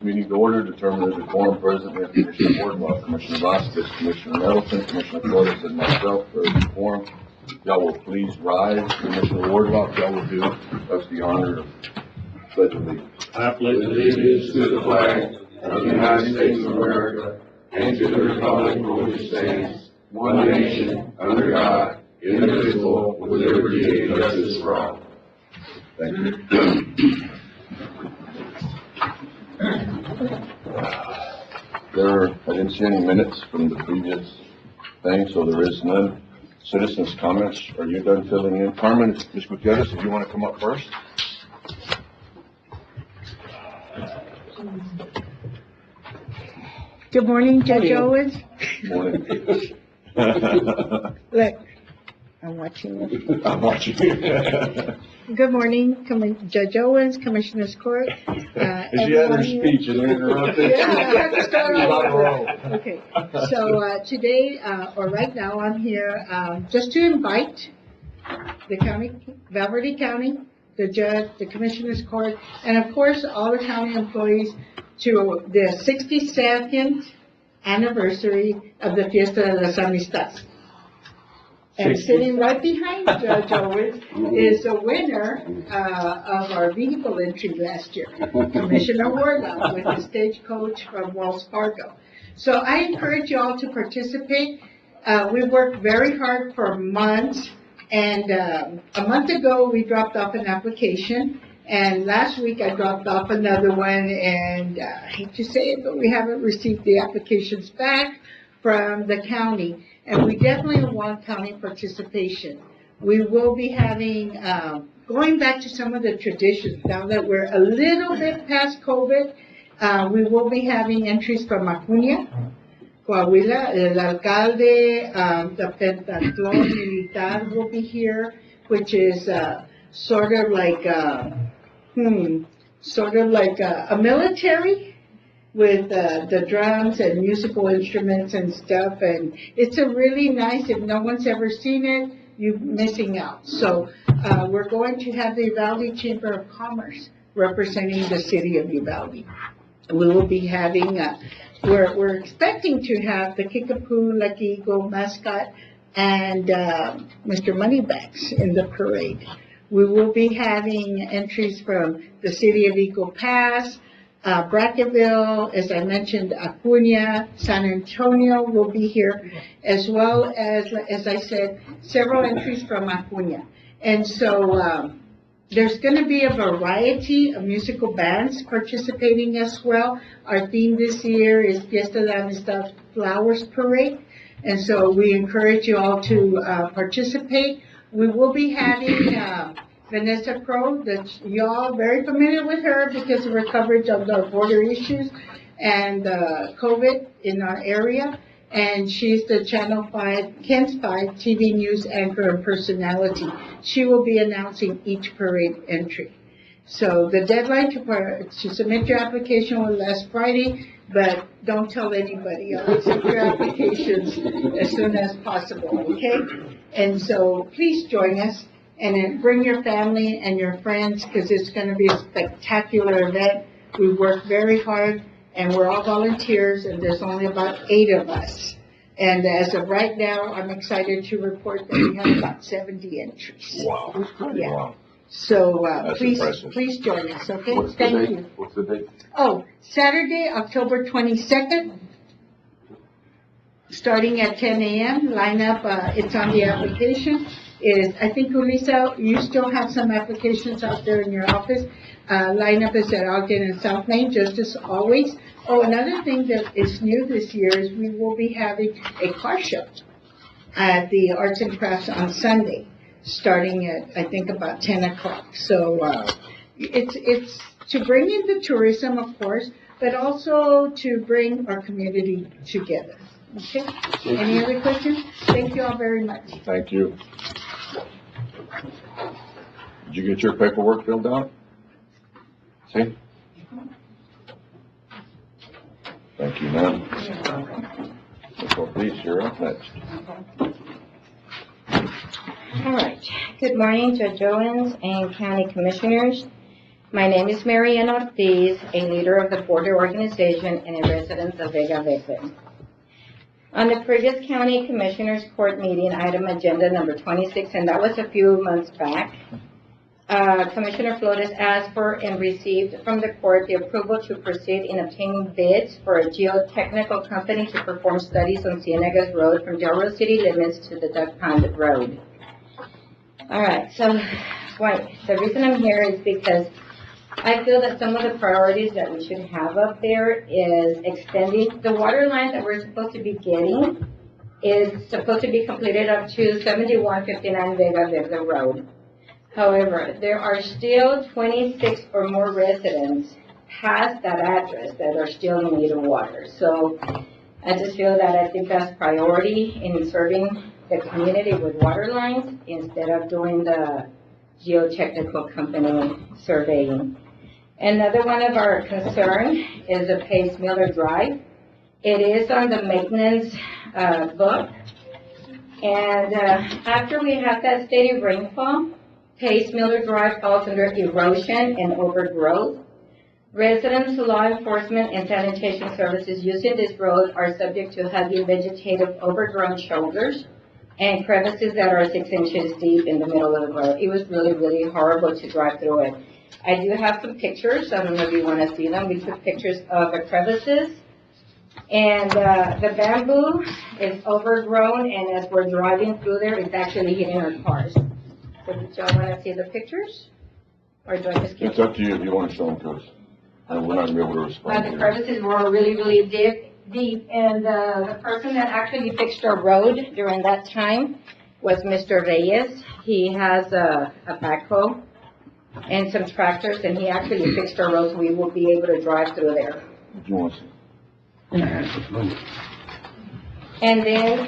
Meeting to order, determine that the quorum present, we have Commissioner Wardlaw, Commissioner Vasquez, Commissioner Nettleton, Commissioner Flores, and myself for the quorum. Y'all will please rise. Commissioner Wardlaw, y'all will do us the honor of pledge allegiance. I pledge allegiance to the flag of the United States of America and to the republic for which it stands, one nation, under God, indivisible, with liberty and justice for all. Thank you. I didn't see any minutes from the previous thing, so there is none. Citizens' comments, are you done filling in? Carmen, Ms. Gutierrez, if you want to come up first. Good morning, Judge Owens. Morning. Look, I'm watching you. I'm watching. Good morning, Judge Owens, Commissioners Court. She had her speech and interrupted. Yeah, I have to start over. Okay, so today, or right now, I'm here just to invite the county, Val Verde County, the judge, the Commissioners Court, and of course, all the county employees to the 62nd anniversary of the Fiesta de las Amistades. And sitting right behind Judge Owens is the winner of our vehicle entry last year, Commissioner Wardlaw, with the stagecoach from Wells Fargo. So I encourage you all to participate. We worked very hard for months, and a month ago we dropped off an application, and last week I dropped off another one, and I hate to say it, but we haven't received the applications back from the county. And we definitely want county participation. We will be having, going back to some of the traditions, now that we're a little bit past COVID, we will be having entries from Acuña, Coahuila, El Alcalde, the Pentathlon Militar will be here, which is sort of like a military, with the drums and musical instruments and stuff, and it's a really nice, if no one's ever seen it, you're missing out. So we're going to have the Uvalde Chamber of Commerce representing the city of Uvalde. We will be having, we're expecting to have the Kickapoo, Lucky Eagle mascot, and Mr. Moneybags in the parade. We will be having entries from the city of Eagle Pass, Brackettville, as I mentioned, Acuña, San Antonio will be here, as well as I said, several entries from Acuña. And so there's going to be a variety of musical bands participating as well. Our theme this year is Fiesta de Amistad Flowers Parade, and so we encourage you all to participate. We will be having Vanessa Crow, that y'all very familiar with her because of her coverage of the border issues and COVID in our area. And she's the Channel 5, KENS 5 TV news anchor and personality. She will be announcing each parade entry. So the deadline to submit your application was last Friday, but don't tell anybody. I'll accept your applications as soon as possible, okay? And so please join us. And then bring your family and your friends, because it's going to be a spectacular event. We work very hard, and we're all volunteers, and there's only about 8 of us. And as of right now, I'm excited to report that we have about 70 entries. Wow. Yeah. Wow. So please join us, okay? Thank you. What's the date? Oh, Saturday, October 22nd, starting at 10 a.m. Line up, it's on the application. I think, Ulisa, you still have some applications out there in your office. Lineup is at Ogden and South Main, just as always. Oh, another thing that is new this year is we will be having a car show at the Arts and Crafts on Sunday, starting at, I think, about 10 o'clock. So it's to bring in the tourism, of course, but also to bring our community together. Okay? Any other questions? Thank you all very much. Thank you. Did you get your paperwork filled out? See? Thank you, ma'am. So please, you're up next. All right. Good morning, Judge Owens and County Commissioners. My name is Marianne Ortiz, a leader of the border organization and a resident of Vega Verde. On the previous County Commissioners Court meeting, item agenda number 26, and that was a few months back, Commissioner Flores asked for and received from the court the approval to proceed in obtaining bids for a geotechnical company to perform studies on Cienegas Road from Del Rio city limits to the Duck Pond Road. All right, so the reason I'm here is because I feel that some of the priorities that we should have up there is extending the water line that we're supposed to be getting is supposed to be completed up to 7159 Vega Verde Road. However, there are still 26 or more residents past that address that are still in need of water. So I just feel that I think that's priority in serving the community with water lines instead of doing the geotechnical company surveying. Another one of our concern is the Pace Miller Drive. It is on the maintenance book. And after we have that steady rainfall, Pace Miller Drive falls under erosion and overgrowth. Residents, law enforcement, and sanitation services using this road are subject to heavy vegetative overgrown shoulders and crevices that are 6 inches deep in the middle of the road. It was really, really horrible to drive through it. I do have some pictures. I don't know if you want to see them. We took pictures of the crevices. And the bamboo is overgrown, and as we're driving through there, it's actually hitting our cars. So do y'all want to see the pictures? Or do I just keep? It's up to you if you want to show them to us. And we're not going to be able to respond. The crevices were really, really deep. And the person that actually fixed our road during that time was Mr. Reyes. He has a backhoe and some tractors, and he actually fixed our roads. We will be able to drive through there. What do you want to see? And then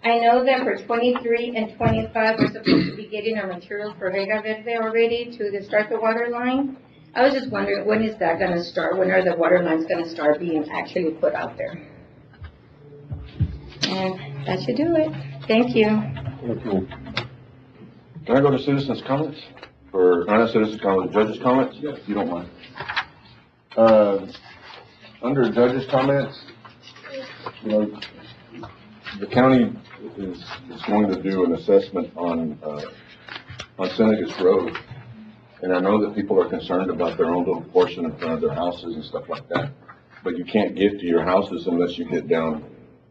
I know that for 23 and 25, we're supposed to be getting our materials for Vega Verde already to start the water line. I was just wondering, when is that going to start? When are the water lines going to start being actually put out there? And that should do it. Thank you. Okay. Can I go to citizens' comments? Or not citizens' comments, judges' comments? Yes. You don't mind. Under judges' comments, you know, the county is going to do an assessment on Cienegas Road. And I know that people are concerned about their own little portion in front of their houses and stuff like that. But you can't get to your houses unless you get down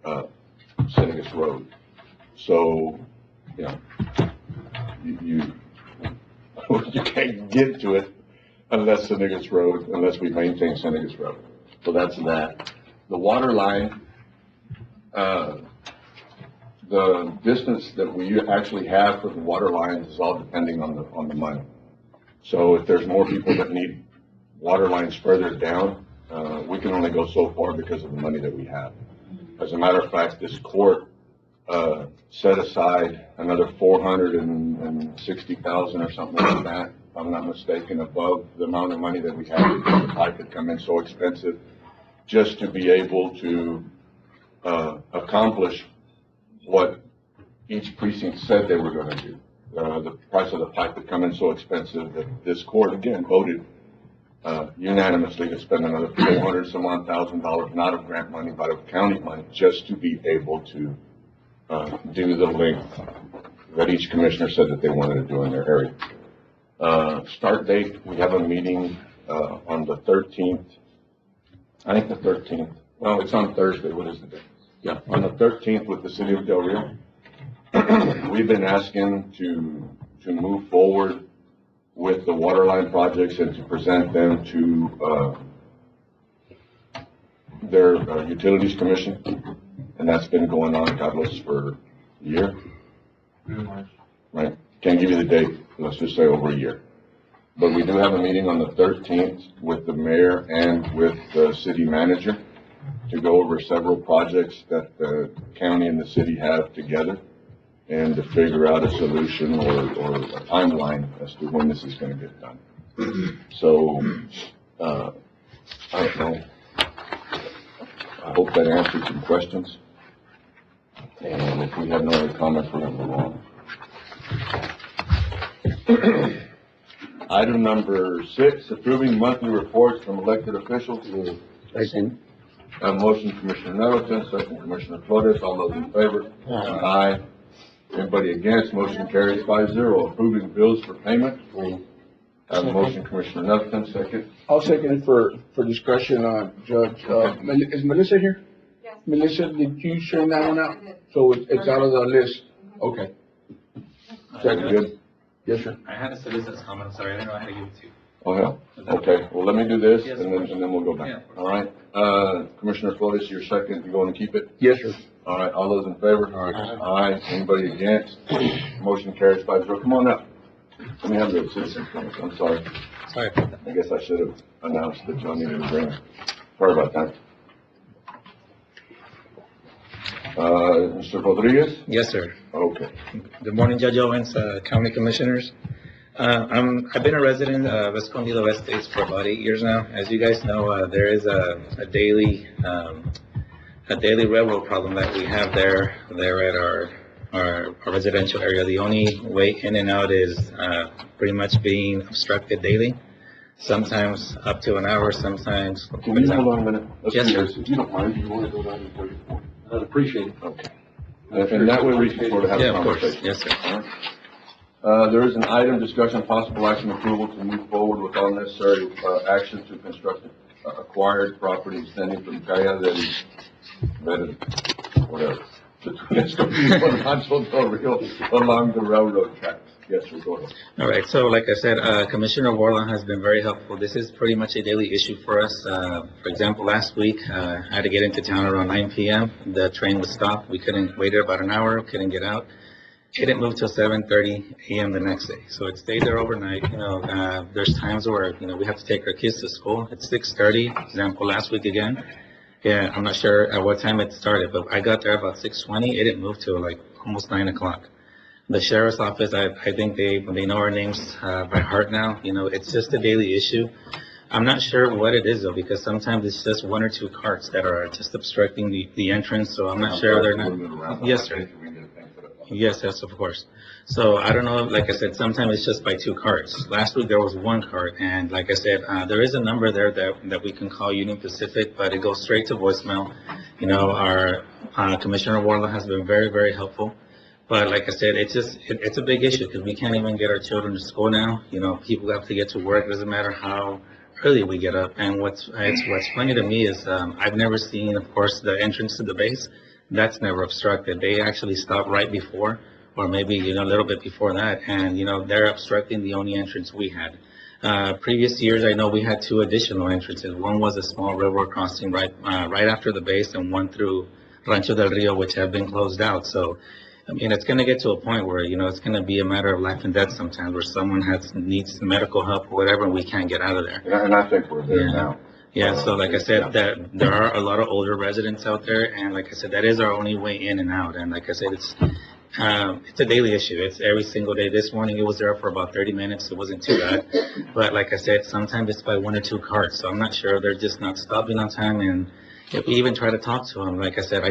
Cienegas Road. So, you know, you can't get to it unless Cienegas Road, unless we maintain Cienegas Road. So that's that. The water line, the distance that we actually have for the water lines is all depending on the money. So if there's more people that need water lines further down, we can only go so far because of the money that we have. As a matter of fact, this court set aside another $460,000 or something like that, if I'm not mistaken, above the amount of money that we had because the pipe had come in so expensive, just to be able to accomplish what each precinct said they were going to do. The price of the pipe had come in so expensive that this court again voted unanimously to spend another $400,000, not of grant money, but of county money, just to be able to do the length that each commissioner said that they wanted to do in their area. Start date, we have a meeting on the 13th. I think the 13th. Well, it's on Thursday. What is the date? Yeah, on the 13th with the city of Del Rio. We've been asking to move forward with the water line projects and to present them to their utilities commission, and that's been going on, Carlos, for a year. Right? Can't give you the date. Let's just say over a year. But we do have a meeting on the 13th with the mayor and with the city manager to go over several projects that the county and the city have together, and to figure out a solution or a timeline as to when this is going to get done. So, I don't know. I hope that answered some questions. And if we have no other comments, we're going to move on. Item number 6, approving monthly reports from elected officials. Second. Motion Commissioner Nettleton, second Commissioner Flores. All those in favor? Aye. Anybody against? Motion carries 5-0. Approving bills for payment. Motion Commissioner Nettleton, second. I'll second it for discussion, Judge. Is Melissa here? Yes. Melissa, did you send that one out? So it's out of the list? Okay. Second. Good. Yes, sir. I had a citizen's comment, sorry, I didn't know how to give it to you. Oh, hell. Okay, well, let me do this, Yes, and then we'll go back. Yeah, of course. All right, Commissioner Flores, you're second, you going to keep it? Yes, sir. All right, all those in favor? Aye. Anybody against? Motion carries 5-0. Come on up. Let me have the citizen comments. I'm sorry. Sorry. I guess I should have announced that y'all needed to bring. Sorry about that. Mr. Rodriguez? Yes, sir. Okay. Good morning, Judge Owens, County Commissioners. I've been a resident of Escondido West States for about 8 years now. As you guys know, there is a daily railroad problem that we have there at our residential area. The only way in and out is pretty much being obstructed daily. Sometimes up to an hour, sometimes. Can you hold on a minute? Let's Yes, do sir. this. If you don't mind, do you want to go down to 34? I'd appreciate it. Okay. And that way we can sort of have a Yeah, of course. conversation. Yes, sir. All right. There is an item, discussion, possible action, approval to move forward with all necessary action to construct acquired property extending from Calle whatever, between Escondido and Rancho Del Rio along the railroad tracks. Yes, sir, go ahead. All right, so like I said, Commissioner Warland has been very helpful. This is pretty much a daily issue for us. For example, last week, I had to get into town around 9 p.m. The train was stopped. We couldn't wait about an hour, couldn't get out. It didn't move till 7:30 a.m. the next day. So it stayed there overnight. There's times where, we have to take our kids to school. It's 6:30, example, last week again. Yeah, I'm not sure at what time it started, but I got there about 6:20. It didn't move till like almost 9 o'clock. The sheriff's office, I think they know our names by heart now. It's just a daily issue. I'm not sure what it is though, because sometimes it's just one or two carts that are just obstructing the entrance. So I'm not sure they're not. Yes, sir. Yes, of course. So I don't know, like I said, sometimes it's just by two carts. Last week there was one cart, and like I said, there is a number there that we can call Union Pacific, but it goes straight to voicemail. Our Commissioner Warland has been very, very helpful. But like I said, it's a big issue because we can't even get our children to school now. People have to get to work. It doesn't matter how early we get up. And what's funny to me is I've never seen, of course, the entrance to the base. That's never obstructed. They actually stop right before, or maybe a little bit before that, and they're obstructing the only entrance we had. Previous years, I know we had two additional entrances. One was a small railroad crossing right after the base, and one through Rancho Del Rio, which have been closed out. So, it's going to get to a point where it's going to be a matter of life and death sometimes, where someone needs medical help or whatever, and we can't get out of there. And I think we're there now. Yeah, so like I said, that there are a lot of older residents out there, and like I said, that is our only way in and out. And like I said, it's a daily issue. It's every single day. This morning it was there for about 30 minutes. It wasn't too bad. But like I said, sometimes it's by one or two carts. So I'm not sure. They're just not stopping on time. And if we even try to talk to them, like I said,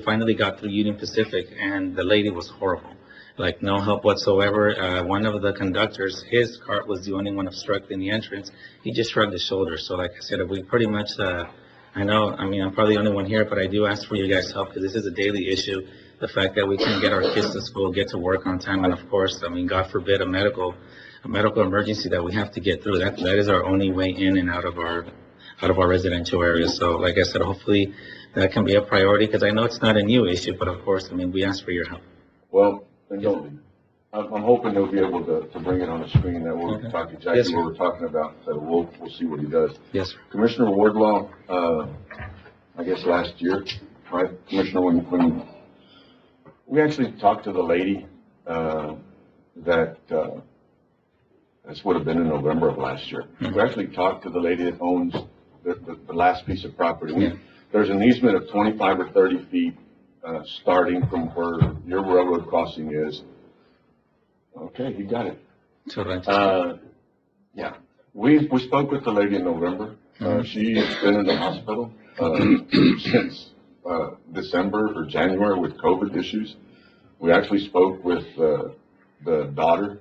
finally got through Union Pacific, and the lady was horrible. Like no help whatsoever. One of the conductors, his cart was the only one obstructing the entrance. He just shrugged his shoulders. So like I said, we pretty much, I'm probably the only one here, but I do ask for you guys' help because this is a daily issue. The fact that we can't get our kids to school, get to work on time, and of course, God forbid, a medical emergency that we have to get through. That is our only way in and out of our residential areas. So like I said, hopefully that can be a priority because I know it's not a new issue, but of course, we ask for your help. Well, then don't leave. I'm hoping they'll be able to bring it on the screen that we'll talk exactly Yes, what we're talking about. So we'll see what he does. Yes, sir. Commissioner Wardlaw, I guess last year, right? Commissioner, when we actually talked to the lady, that this would have been in November of last year. Mm-hmm. We actually talked to the lady that owns the last piece of property. Yeah. There's an easement of 25 or 30 feet, starting from where your railroad crossing is. Okay, you got it. So Yeah, we spoke with the lady in November. She's been in the hospital since December or January with COVID issues. We actually spoke with the daughter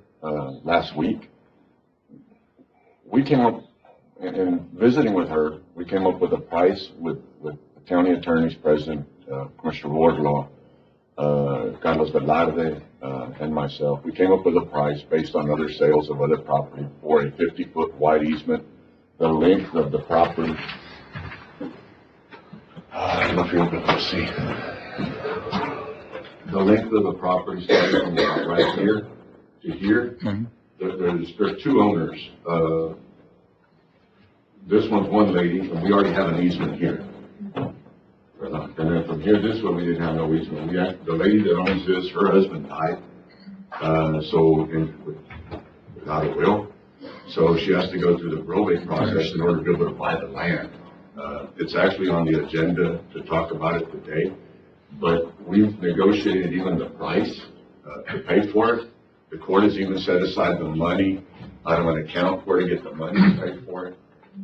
last week. we came up, in visiting with her, we came up with a price with the county attorney's president, Commissioner Wardlaw, Carlos Velarde, and myself. We came up with a price based on other sales of other property for a 50-foot wide easement. The length of the property, I don't know if you're able to see. The length of the property starting from about right here to here. There's two owners. This one's one lady, and we already have an easement here. And then from here this way, we didn't have no easement. The lady that owns this, her husband died, without a will. So she has to go through the probate process in order to be able to buy the land. It's actually on the agenda to talk about it today, but we've negotiated even the price to pay for it. The court has even set aside the money out of an account where to get the money to pay for it.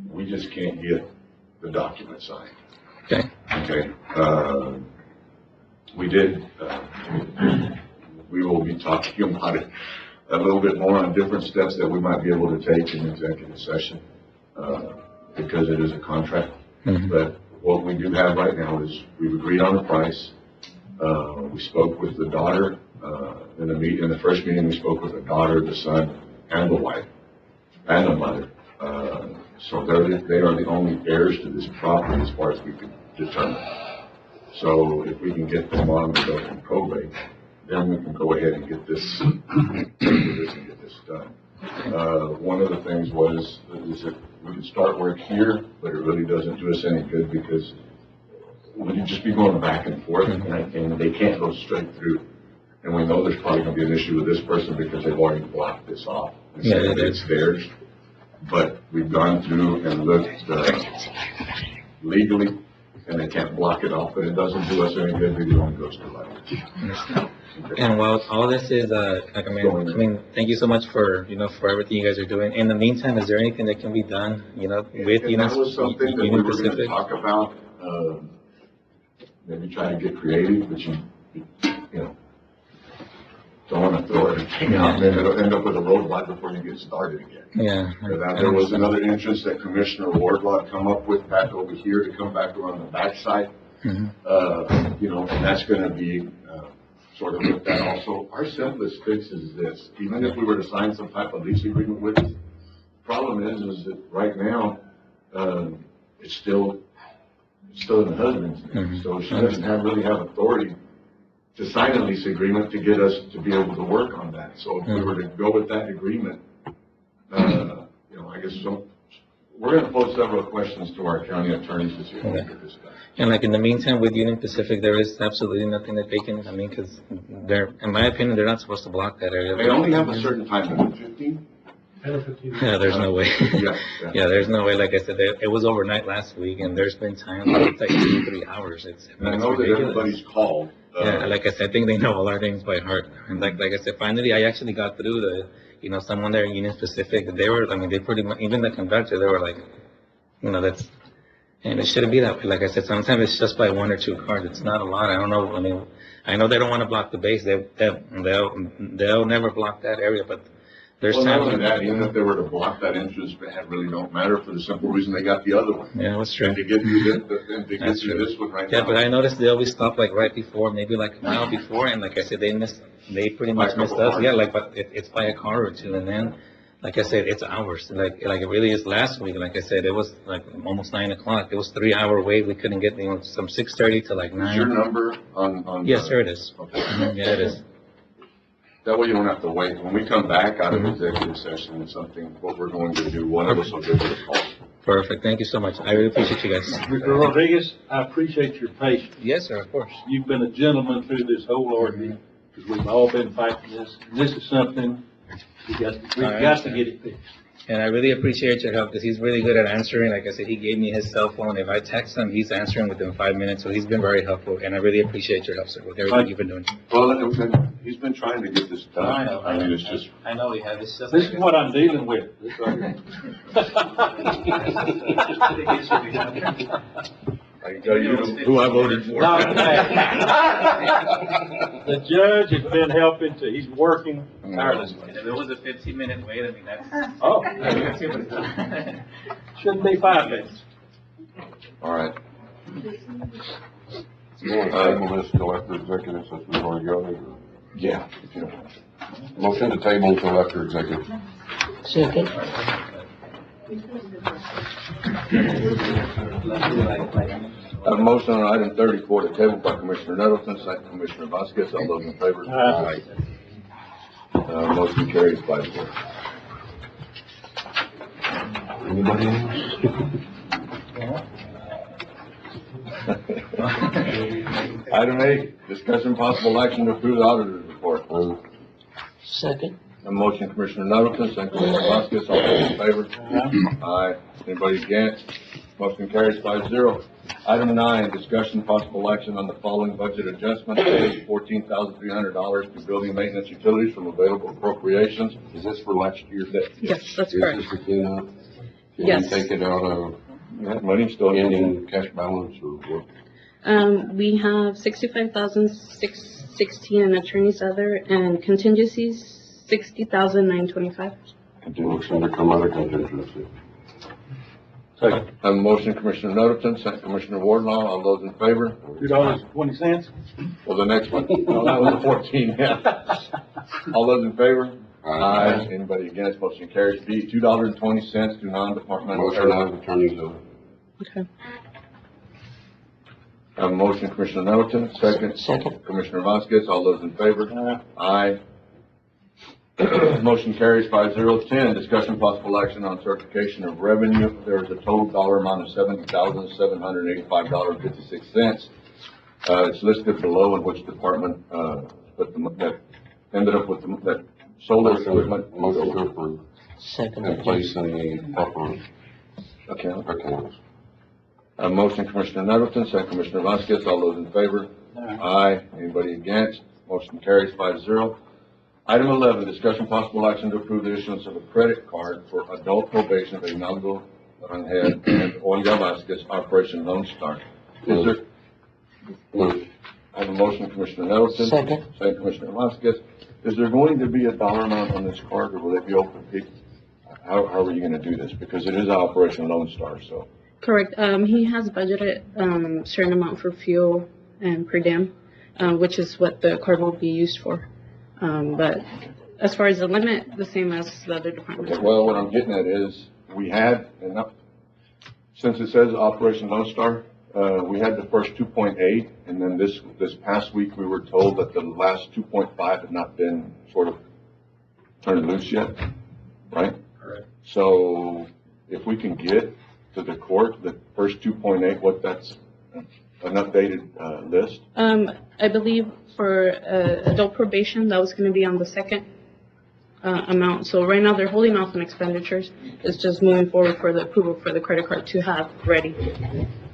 We just can't get the document signed. Okay. Okay. We will be talking about it a little bit more on different steps that we might be able to take in executive session, because it is a contract. But what we do have right now is we've agreed on the price. We spoke with the daughter, in the first meeting we spoke with the daughter, the son, and the wife, and the mother. So they are the only heirs to this property as far as we can determine. So if we can get them on the open probate, then we can go ahead and get this, get this done. One of the things is that we can start work here, but it really doesn't do us any good because we'd just be going back and forth, and they can't go straight through. And we know there's probably going to be an issue with this person because they've already blocked this off and said that it's theirs. But we've gone through and looked legally, and they can't block it off, but it doesn't do us any good because it only goes to language. Okay. And while all this is, thank you so much for everything you guys are doing. In the meantime, is there anything that can be done, with that was something that we were going to talk about. Maybe try to get creative, but you don't want to throw everything out, and then it'll end up with a roadblock before you get started again. Yeah. There was another entrance that Commissioner Wardlaw come up with back over here to come back around the backside. And that's going to be sort of looked at also. Our simplest fix is this: even if we were to sign some type of lease agreement with it, the problem is that right now it's still in the husband's name, so she doesn't really have authority to sign a lease agreement to get us to be able to work on that. So if we were to go with that agreement, I guess we're going to pose several questions to our county attorneys to see if we can get this done. And in the meantime, with Union Pacific, there is absolutely nothing that they can, because in my opinion, they're not supposed to block that area. They only have a certain time limit, 15? Yeah, there's no way. Yeah, there's no way. Like I said, it was overnight last week, and there's been times where it's like 2-3 hours. I know that everybody's called. Yeah, like I said, I think they know all our names by heart. And like I said, finally, I actually got through to, someone there in Union Pacific. They were, they pretty much, even the conductor, they were like, that's, and it shouldn't be that way. Like I said, sometimes it's just by 1 or 2 cars. It's not a lot. I don't know. I know they don't want to block the base. They'll never block that area, but there's not times. Only that, even if they were to block that entrance, it really don't matter for the simple reason they got the other one. Yeah, that's true. And to get through this one right now. Yeah, but I noticed they always stop right before, maybe a mile before, and like I said, they pretty much missed us. Yeah, but it's by a car or two, and then, like I said, it's hours. Like it really is. Last week, like I said, it was almost 9 o'clock. It was 3-hour wait. We couldn't get from 6:30 to 9. Is your number on? Yes, sir, it is. Okay. Yeah, it is. That way you don't have to wait. When we come back out of executive session and what we're going to do, one of us will give you a call. Perfect. Thank you so much. I really appreciate you guys. Mr. Rodriguez, I appreciate your patience. Yes, sir, of course. You've been a gentleman through this whole ordeal, because we've all been fighting this. And this is something we've got to get it fixed. And I really appreciate your help, because he's really good at answering. Like I said, he gave me his cell phone. If I text him, he's answering within 5 minutes. So he's been very helpful, and I really appreciate your help, sir, with everything you've been doing. Well, he's been trying to get this done. I know. It's just. I know he has. It's just This is what I'm dealing with. I can tell you who I voted for. Not bad. The judge has been helping to, he's working tirelessly. If it was a 15-minute wait, I mean, that's. Oh, That's it. shouldn't be 5 minutes. All right. You want to table this till after executive since we've already got it? Yeah, if you don't mind. Motion to table until after executive. Second. A motion on item 34 to table by Commissioner Nettleton, second Commissioner Vasquez. All those in favor? Aye. Motion carries 5-0. Anybody else? Item 8, discussion possible action to approve the auditor's report. Second. A motion Commissioner Nettleton, second Commissioner Vasquez. All those in favor? Aye. Anybody against? Motion carries 5-0. Item 9, discussion possible action on the following budget adjustment, $14,300 to building maintenance utilities from available appropriations. Is this for last year? Yes, that's Is correct. this for cleanup? Can Yes. we take it out of That money still in. ending cash balance or what? We have 65,616 in attorney's other and contingencies, 60,925. Motion to come out of contingency. Second. A motion Commissioner Nettleton, second Commissioner Wardlaw. All those in favor? $2.20? Well, the next one. No, that was the 14, yeah. All those in favor? Aye. Anybody against? Motion carries. B, $2.20 to non-departmental. Motion out of attorney's office. Okay. A motion Commissioner Nettleton, second. Second. Commissioner Vasquez. All those in favor? Aye. Motion carries 5-0. 10, discussion possible action on certification of revenue. There is a total dollar amount of $70,785.56. It's listed below in which department, that ended up with that solar equipment. Motion to approve Second. and place in the proper account. accounts. A motion Commissioner Nettleton, second Commissioner Vasquez. All those in favor? Aye. Anybody against? Motion carries 5-0. Item 11, discussion possible action to approve the issuance of a credit card for adult probation of Reinaldo Rangel and Olga Vasquez, Operation Lone Star. Is there, Move. I have a motion Commissioner Nettleton. Second. Second Commissioner Vasquez. Is there going to be a dollar amount on this card, or will it be open? How are you gonna do this? Because it is Operation Lone Star, so. Correct. He has budgeted certain amount for fuel and per diem, which is what the card will be used for. But as far as the limit, the same as the other departments. Okay, well, what I'm getting at is, we had enough, since it says Operation Lone Star, we had the first 2.8, and then this past week, we were told that the last 2.5 had not been sort of turned loose yet, right? Correct. So if we can get to the court, the first 2.8, what that's an updated list? I believe for adult probation, that was going to be on the second amount. So right now, they're holding off on expenditures. It's just moving forward for the approval for the credit card to have ready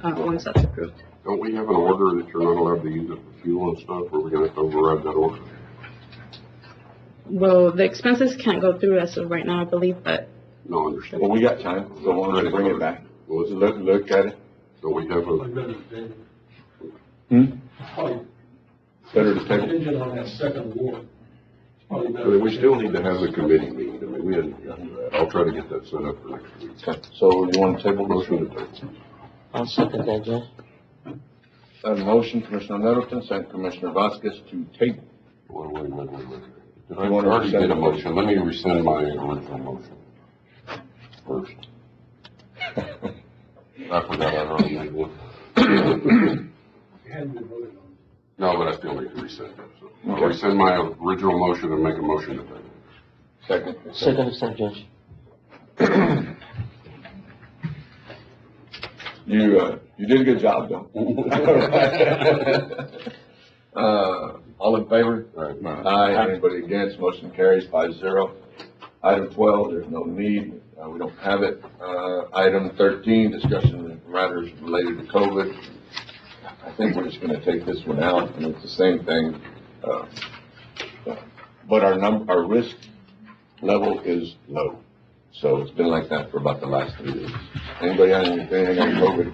once that's approved. Don't we have an order that you're not allowed to use it for fuel and stuff, or we're gonna have to override that order? Well, the expenses can't go through as of right now, I believe, but No, I understand. Well, we got time, so why don't you bring it back? Well, it's- Look at it. So we have a, Better to table. Contingent on that second award. Probably I better. mean, we still need to have the committee meeting. I mean, we hadn't gotten to that. I'll try to get that set up for next week. Okay, so you want to table this? Motion to table. I'll second that, Judge. A motion, Commissioner Nettleton, second Commissioner Vasquez to table. Wait. Did I You wanna already rescind get a the motion? Let me rescind my original motion first. I forgot I already made one. It hadn't been voted on. No, but I still need to rescind it. So I'll rescind my original motion and make a motion to table. Second. Second, Judge. You did a good job, though. All in favor? Right. Aye. Anybody against? Motion carries 5-0. Item 12, there's no need. We don't have it. Item 13, discussion of matters related to COVID. I think we're just gonna take this one out, and it's the same thing. But our risk level is low. So it's been like that for about the last 3 years. Anybody have anything on COVID?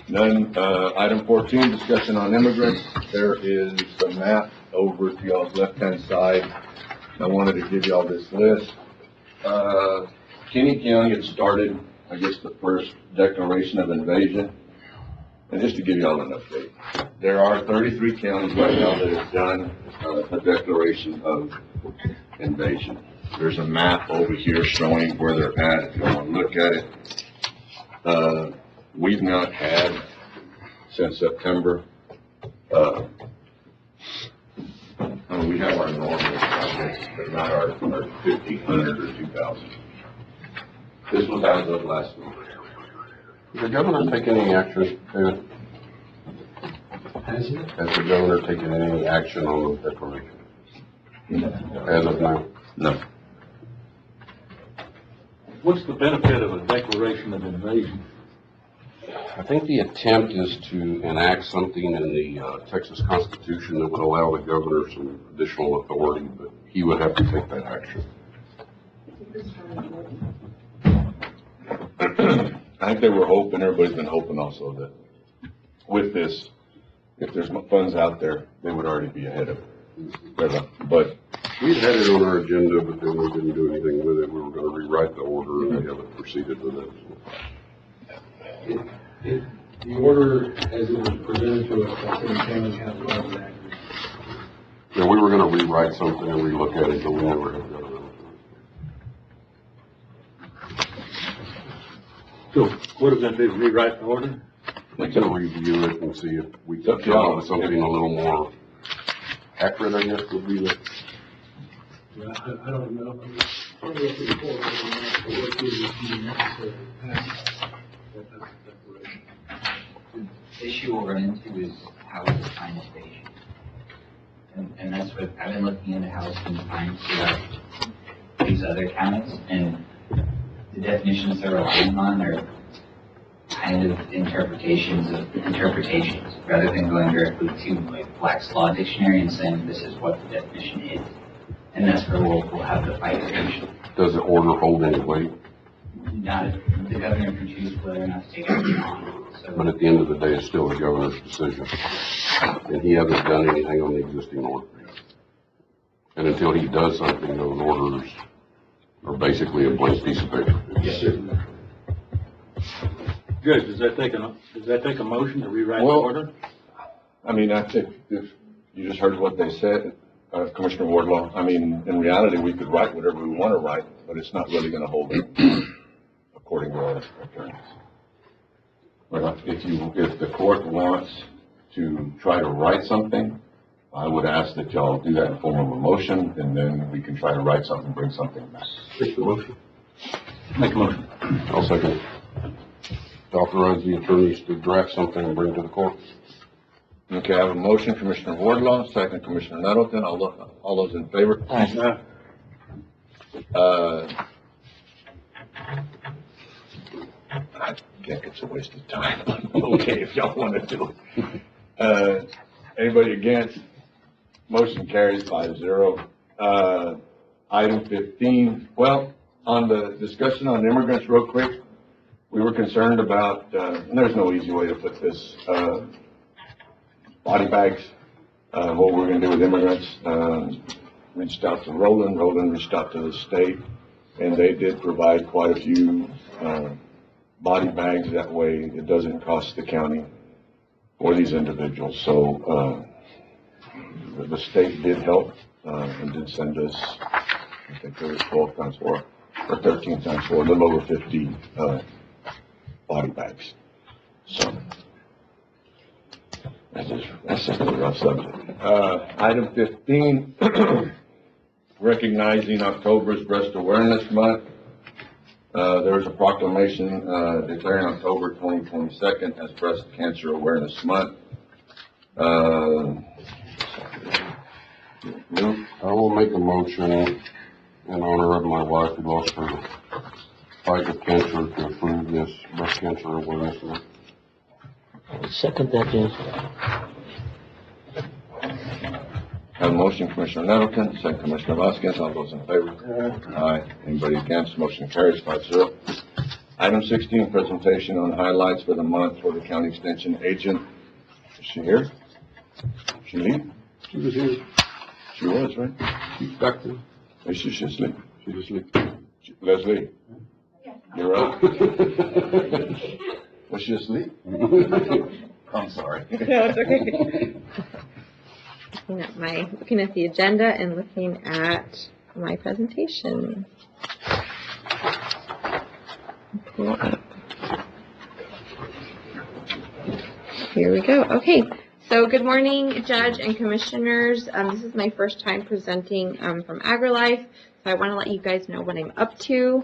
None. Item 14, discussion on immigrants. There is a map over to y'all's left-hand side. I wanted to give y'all this list. Kenny County had started, I guess, the first declaration of invasion. And just to give y'all an update, there are 33 counties right now that have done a declaration of invasion. There's a map over here showing where they're at, if you want to look at it. We've not had, since September, we have our normal projects, but not our 1,500 or 2,000. This was as of last week. Has the governor taken any action, David? Has the governor taken any action on the declaration? As of now? No. What's the benefit of a declaration of invasion? I think the attempt is to enact something in the Texas Constitution that would allow the governor some additional authority, but he would have to take that action. I think they were hoping, everybody's been hoping also that with this, if there's funds out there, they would already be ahead of it. But We'd had it on our agenda, but then we didn't do anything with it. We were going to rewrite the order, and we haven't proceeded with it. The order as it was presented to us, I think County has a lot of that. Yeah, we were going to rewrite something and relook at it, but we never have done it. So what are we gonna do, rewrite the order? We can review it and see if we can come up with something a little more accurate, I guess, would be the. Yeah, I don't know. I don't know if the court what gives it to you necessary to pass that type of declaration. The issue we'll run into is how we define a station. And that's what, I've been looking into how it's been defined throughout these other counties, and the definitions they're relying on are kind of interpretations, rather than going directly to like Black's Law Dictionary and saying this is what the definition is. And that's where we'll have the fight eventually. Does the order hold any weight? Not, the governor can choose whether or not to take action on it. So, But at the end of the day, it's still the governor's decision. And he hasn't done anything on the existing order. And until he does something, those orders are basically a blank piece of paper. yes, sir. Judge, does that take a motion to rewrite the Well, order? I mean, I think if you just heard what they said, Commissioner Wardlaw, I mean, in reality, we could write whatever we want to write, but it's not really going to hold it according to our attorneys. Well, if the court wants to try to write something, I would ask that y'all do that in form of a motion, and then we can try to write something, bring something back. Make the motion. Make a motion. I'll second it. To authorize the attorneys to draft something and bring it to the court. Okay, I have a motion, Commissioner Wardlaw, second Commissioner Nettleton, all those in favor? Aye. I think it's a waste of time. Okay, if y'all want to do it. Anybody against? Motion carries 5-0. Item 15, well, on the discussion on immigrants real quick, we were concerned about, and there's no easy way to put this, body bags, what we're gonna do with immigrants. Reached out to Roland reached out to the state, and they did provide quite a few, body bags. That way it doesn't cost the county for these individuals. So, the state did help, and did send us, I think there was 12 times 4, or 13 times 4, a little over 50, body bags. So, that's just a rough subject. Item 15, recognizing October's Breast Awareness Month. There was a proclamation, declaring October 2022 as Breast Cancer Awareness Month. I will make a motion in honor of my wife who lost her fight with cancer to approve this breast cancer awareness month. Second that, Judge. Have a motion, Commissioner Nettleton, second Commissioner Vasquez, all those in favor? Aye. Anybody against? Motion carries 5-0. Item 16, presentation on highlights for the month for the county extension agent. Is she here? She leave? She was here. She was, right? She's back there. Is she just leave? She just left. Leslie? You're up. Was she asleep? I'm sorry. No, it's okay. Looking at the agenda and looking at my presentation. Pull up. Here we go. Okay. So good morning, Judge and Commissioners. This is my first time presenting from AgriLife, so I want to let you guys know what I'm up to.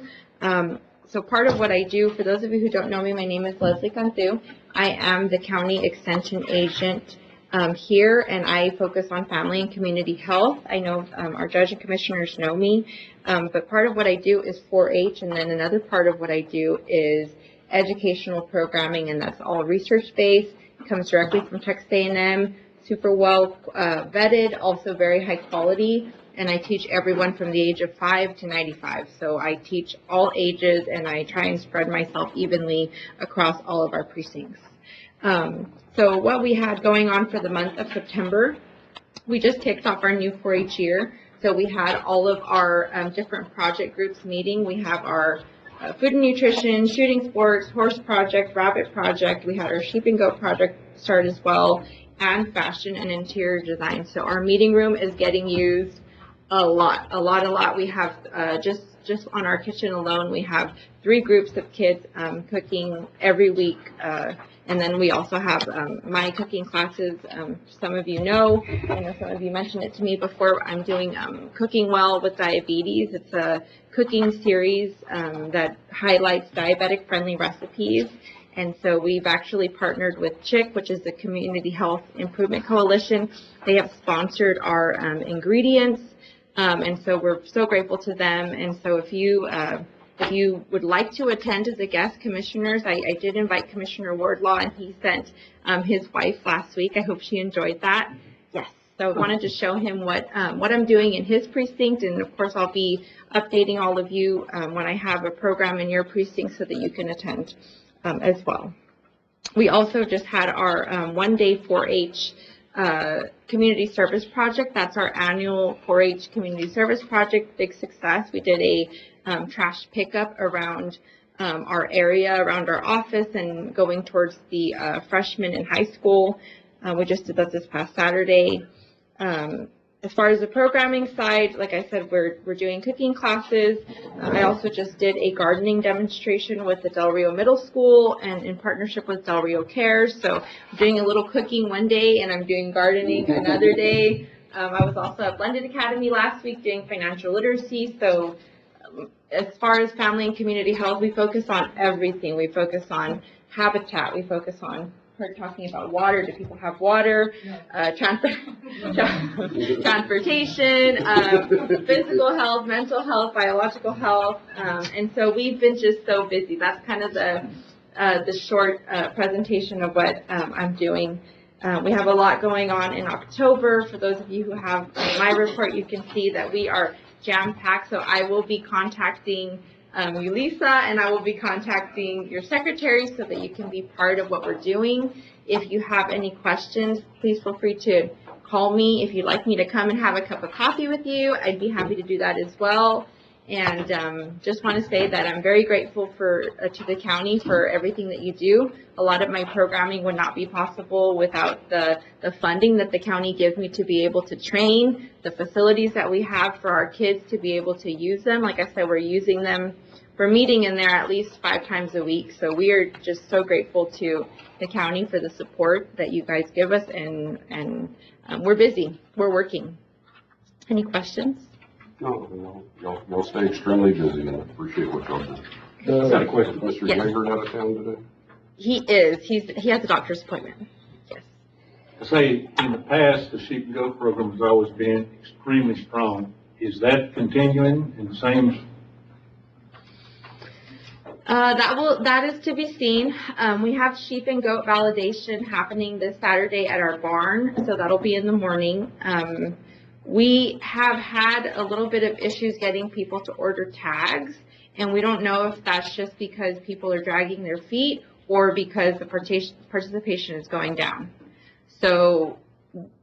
So part of what I do, for those of you who don't know me, my name is Leslie Cantu. I am the County Extension Agent here, and I focus on family and community health. I know our Judge and Commissioners know me, but part of what I do is 4-H, and then another part of what I do is educational programming, and that's all research-based. Comes directly from Texas A&M, super well vetted, also very high quality, and I teach everyone from the age of 5 to 95. So I teach all ages, and I try and spread myself evenly across all of our precincts. So what we had going on for the month of September, we just kicked off our new 4-H year. So we had all of our different project groups meeting. We have our food and nutrition, shooting sports, horse project, rabbit project. We had our sheep and goat project start as well, and fashion and interior design. So our meeting room is getting used a lot. We have just on our kitchen alone, we have 3 groups of kids cooking every week. And then we also have my cooking classes. Some of you know, I know some of you mentioned it to me before, I'm doing Cooking Well with Diabetes. It's a cooking series that highlights diabetic-friendly recipes. And so we've actually partnered with CHIC, which is the Community Health Improvement Coalition. They have sponsored our ingredients, and so we're so grateful to them. And so if you would like to attend as a guest, commissioners, I did invite Commissioner Wardlaw, and he sent his wife last week. I hope she enjoyed that. Yes. So I wanted to show him what I'm doing in his precinct, and of course I'll be updating all of you when I have a program in your precinct so that you can attend as well. We also just had our one-day 4-H community service project. That's our annual 4-H community service project. Big success. We did a trash pickup around our area, around our office, and going towards the freshmen in high school. We just did that this past Saturday. As far as the programming side, like I said, we're doing cooking classes. I also just did a gardening demonstration with the Del Rio Middle School and in partnership with Del Rio Cares. So I'm doing a little cooking one day, and I'm doing gardening another day. I was also at Blended Academy last week doing financial literacy. So as far as family and community health, we focus on everything. We focus on habitat. We focus on, we're talking about water. Do people have water? Transportation, physical health, mental health, biological health. And so we've been just so busy. That's kind of the short presentation of what I'm doing. We have a lot going on in October. For those of you who have my report, you can see that we are jam-packed. So I will be contacting you, Lisa, and I will be contacting your secretary so that you can be part of what we're doing. If you have any questions, please feel free to call me. If you'd like me to come and have a cup of coffee with you, I'd be happy to do that as well. And just want to say that I'm very grateful to the county for everything that you do. A lot of my programming would not be possible without the funding that the county gives me to be able to train, the facilities that we have for our kids to be able to use them. Like I said, we're using them. We're meeting in there at least 5 times a week. So we are just so grateful to the county for the support that you guys give us, and we're busy. We're working. Any questions? No. Y'all stay extremely busy, and I appreciate what y'all do. I got a question. Mr. Yes. Yeager out of town today? He is. He has a doctor's appointment. Yes. I say, in the past, the sheep and goat program has always been extremely strong. Is that continuing in the same? That is to be seen. We have sheep and goat validation happening this Saturday at our barn, so that'll be in the morning. We have had a little bit of issues getting people to order tags, And we don't know if that's just because people are dragging their feet or because the participation is going down. So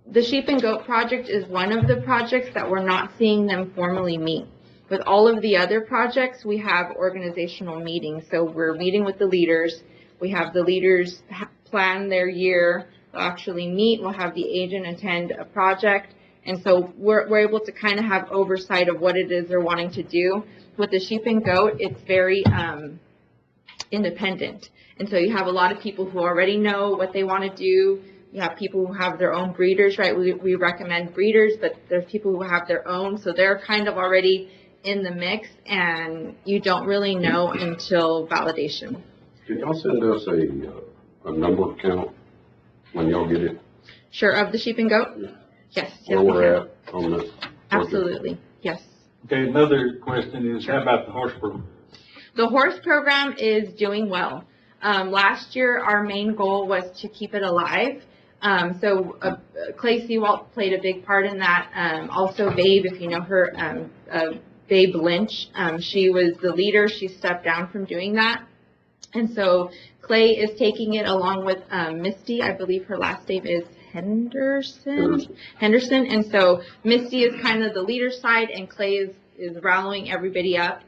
the Sheep and Goat Project is one of the projects that we're not seeing them formally meet. With all of the other projects, we have organizational meetings. So we're meeting with the leaders. We have the leaders plan their year. They'll actually meet. We'll have the agent attend a project. And so we're able to kind of have oversight of what it is they're wanting to do. With the Sheep and Goat, it's very independent. And so you have a lot of people who already know what they want to do. You have people who have their own breeders, right? We recommend breeders, but there's people who have their own. So they're kind of already in the mix, and you don't really know until validation. Can y'all send us a number count when y'all get it? Sure, of the Sheep and Goat? Yes. Where we're at on this? Absolutely, yes. Okay, another question is, how about the horse program? The horse program is doing well. Last year, our main goal was to keep it alive. So Clay Seawalt played a big part in that. Also Babe, if you know her, Babe Lynch, she was the leader. She stepped down from doing that. And so Clay is taking it along with Misty. I believe her last name is Henderson. And so Misty is kind of the leader side, and Clay is rallying everybody up.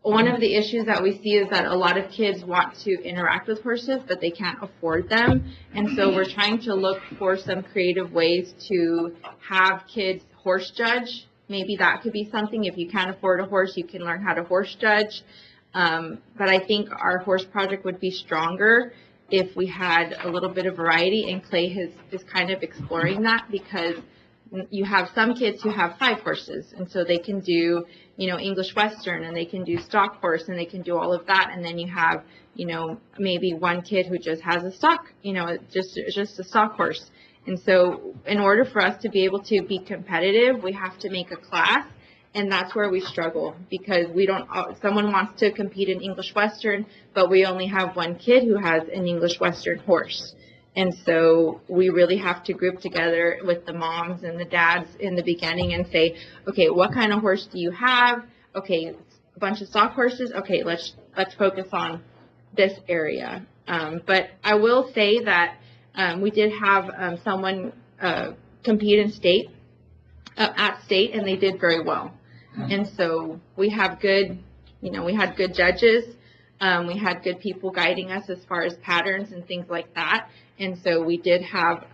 One of the issues that we see is that a lot of kids want to interact with horses, but they can't afford them. And so we're trying to look for some creative ways to have kids horse judge. Maybe that could be something. If you can't afford a horse, you can learn how to horse judge. But I think our horse project would be stronger if we had a little bit of variety, and Clay is kind of exploring that, because you have some kids who have 5 horses, and so they can do, English Western, and they can do stock horse, and they can do all of that. And then you have, maybe one kid who just has a stock, just a stock horse. And so in order for us to be able to be competitive, we have to make a class. And that's where we struggle, because someone wants to compete in English Western, but we only have one kid who has an English Western horse. And so we really have to group together with the moms and the dads in the beginning and say, okay, what kind of horse do you have? Okay, a bunch of stock horses. Okay, let's focus on this area. But I will say that we did have someone compete in state, at state, and they did very well. And so we have good, we had good judges. We had good people guiding us as far as patterns and things like that. And so we did have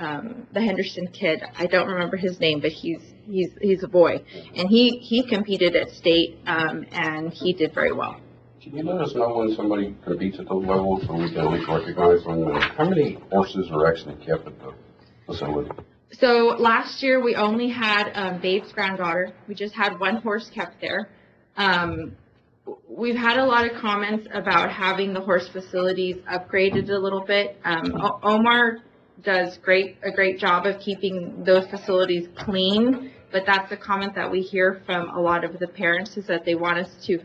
the Henderson kid. I don't remember his name, but he's a boy, and he competed at state, and he did very well. Can you let us know when somebody competes at those levels so we can at least recognize them? How many horses are actually kept at the facility? So last year we only had Babe's granddaughter. We just had one horse kept there. We've had a lot of comments about having the horse facilities upgraded a little bit. Omar does a great job of keeping those facilities clean, but that's a comment that we hear from a lot of the parents, is that they want us to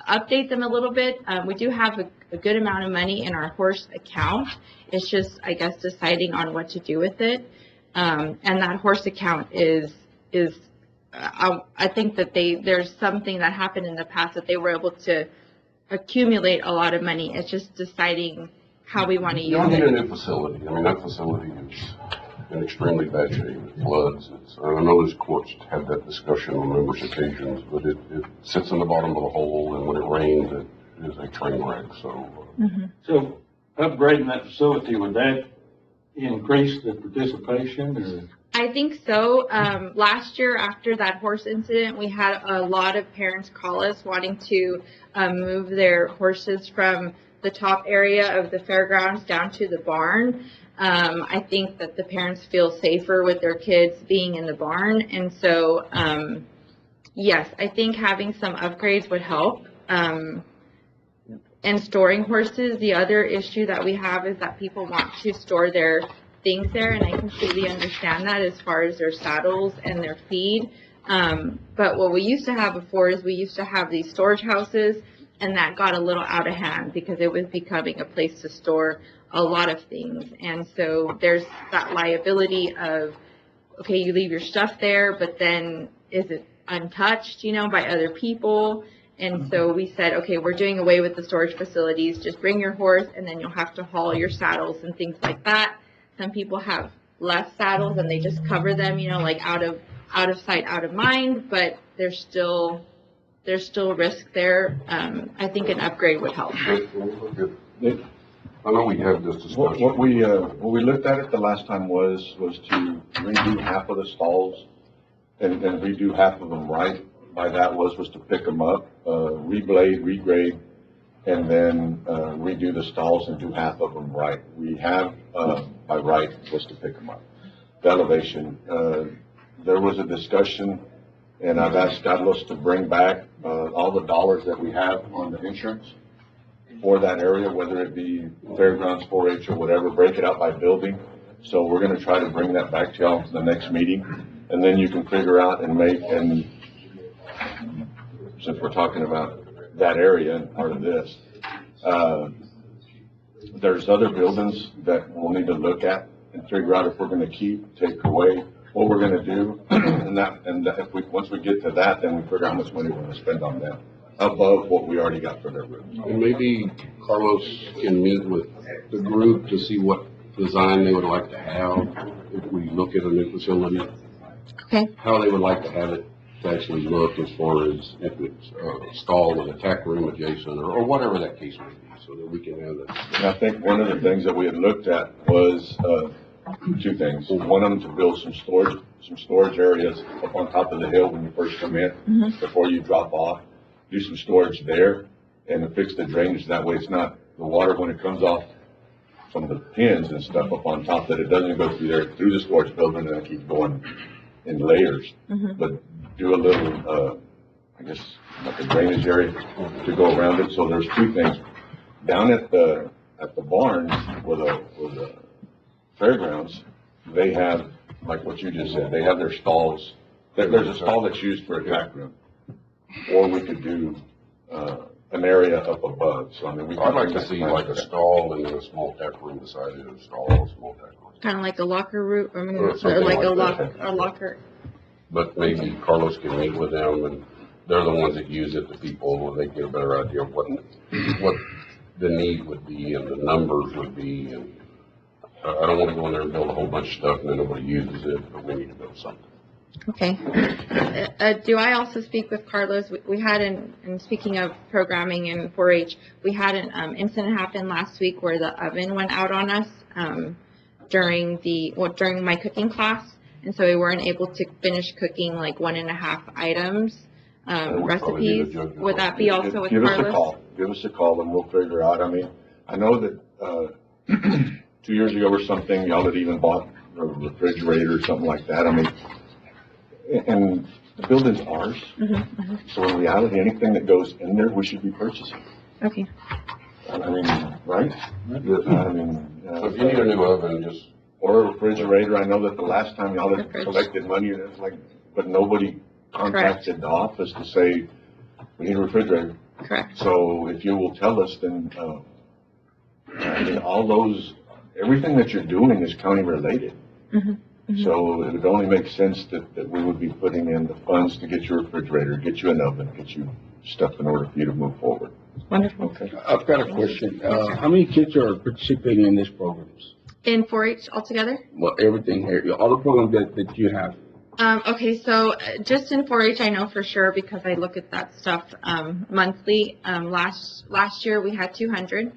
update them a little bit. We do have a good amount of money in our horse account. It's just, I guess, deciding on what to do with it. And that horse account is I think that there's something that happened in the past that they were able to accumulate a lot of money. It's just deciding how we want to use it. You need a new facility. I mean, that facility is in extremely bad shape. It floods. I know there's courts have that discussion on numerous occasions, but it sits in the bottom of the hole, and when it rains, it is a train wreck. So upgrading that facility, would that increase the participation, or? I think so. Last year, after that horse incident, we had a lot of parents call us wanting to move their horses from the top area of the fairgrounds down to the barn. I think that the parents feel safer with their kids being in the barn. And so, yes, I think having some upgrades would help. And storing horses, the other issue that we have is that people want to store their things there, and I completely understand that as far as their saddles and their feed. But what we used to have before is we used to have these storage houses, and that got a little out of hand because it was becoming a place to store a lot of things. And so there's that liability of, okay, you leave your stuff there, but then is it untouched, by other people? And so we said, okay, we're doing away with the storage facilities. Just bring your horse, and then you'll have to haul your saddles and things like that. Some people have less saddles and they just cover them, like out of sight, out of mind. But there's still risk there. I think an upgrade would help. I know we had this discussion. What we looked at it the last time was to redo half of the stalls and redo half of them right. By that was to pick them up, reblade, regrade, and then redo the stalls and do half of them right. We have, by right, was to pick them up. The elevation, there was a discussion, and I've asked Carlos to bring back all the dollars that we have on the insurance for that area, whether it be fairgrounds, 4-H, or whatever, break it out by building. So we're going to try to bring that back to y'all to the next meeting, and then you can figure out and since we're talking about that area and part of this, there's other buildings that we'll need to look at and figure out if we're going to keep, take away, what we're going to do, and once we get to that, then we figure out how much money we're going to spend on them above what we already got for their rooms. And maybe Carlos can meet with the group to see what design they would like to have if we look at a new facility. Okay. How they would like to have it to actually look as far as if it's a stall with a tech room adjacent or whatever that case may be, so that we can have that. And I think one of the things that we had looked at was two things. One of them to build some storage areas up on top of the hill when you first come in, before you drop off. Do some storage there and fix the drainage. That way it's not the water when it comes off from the pins and stuff up on top, that it doesn't go through the storage building and it keeps going in layers. But do a little, I guess, like a drainage area to go around it. So there's two things. Down at the barns where the fairgrounds, they have, like what you just said, they have their stalls. There's a stall that's used for a track room. Or we could do an area up above. So I mean, I'd like to see like a stall and then a small tech room beside it, a stall, a small tech room. Kind of like a locker room, or something like a that. locker. But maybe Carlos can meet with them, and they're the ones that use it, the people, and they get a better idea of what the need would be and the numbers would be. And I don't want to go in there and build a whole bunch of stuff and then nobody uses it, but we need to build something. Okay. Do I also speak with Carlos? We had and speaking of programming in 4-H, we had an incident happen last week where the oven went out on us during my cooking class, and so we weren't able to finish cooking like 1.5 items, recipes. Would that be also with Carlos? Give us a call and we'll figure out. I mean, I know that 2 years ago or something, y'all had even bought a refrigerator or something like that. I mean, and the building's ours, so in reality, anything that goes in there, we should be purchasing. Okay. I mean, right? I mean, So if you need a new oven, just. Or a refrigerator. I know that the last time y'all had collected money, and it's like, but nobody contacted the office to say, we need a refrigerator. Correct. So if you will tell us, then, I mean, everything that you're doing is county related. So it would only make sense that we would be putting in the funds to get you a refrigerator, get you an oven, get you stuff in order for you to move forward. Wonderful. Okay. I've got a question. How many kids are participating in these programs? In 4-H altogether? Well, everything here, all the programs that you have. Okay, so just in 4-H, I know for sure because I look at that stuff monthly. Last year we had 200.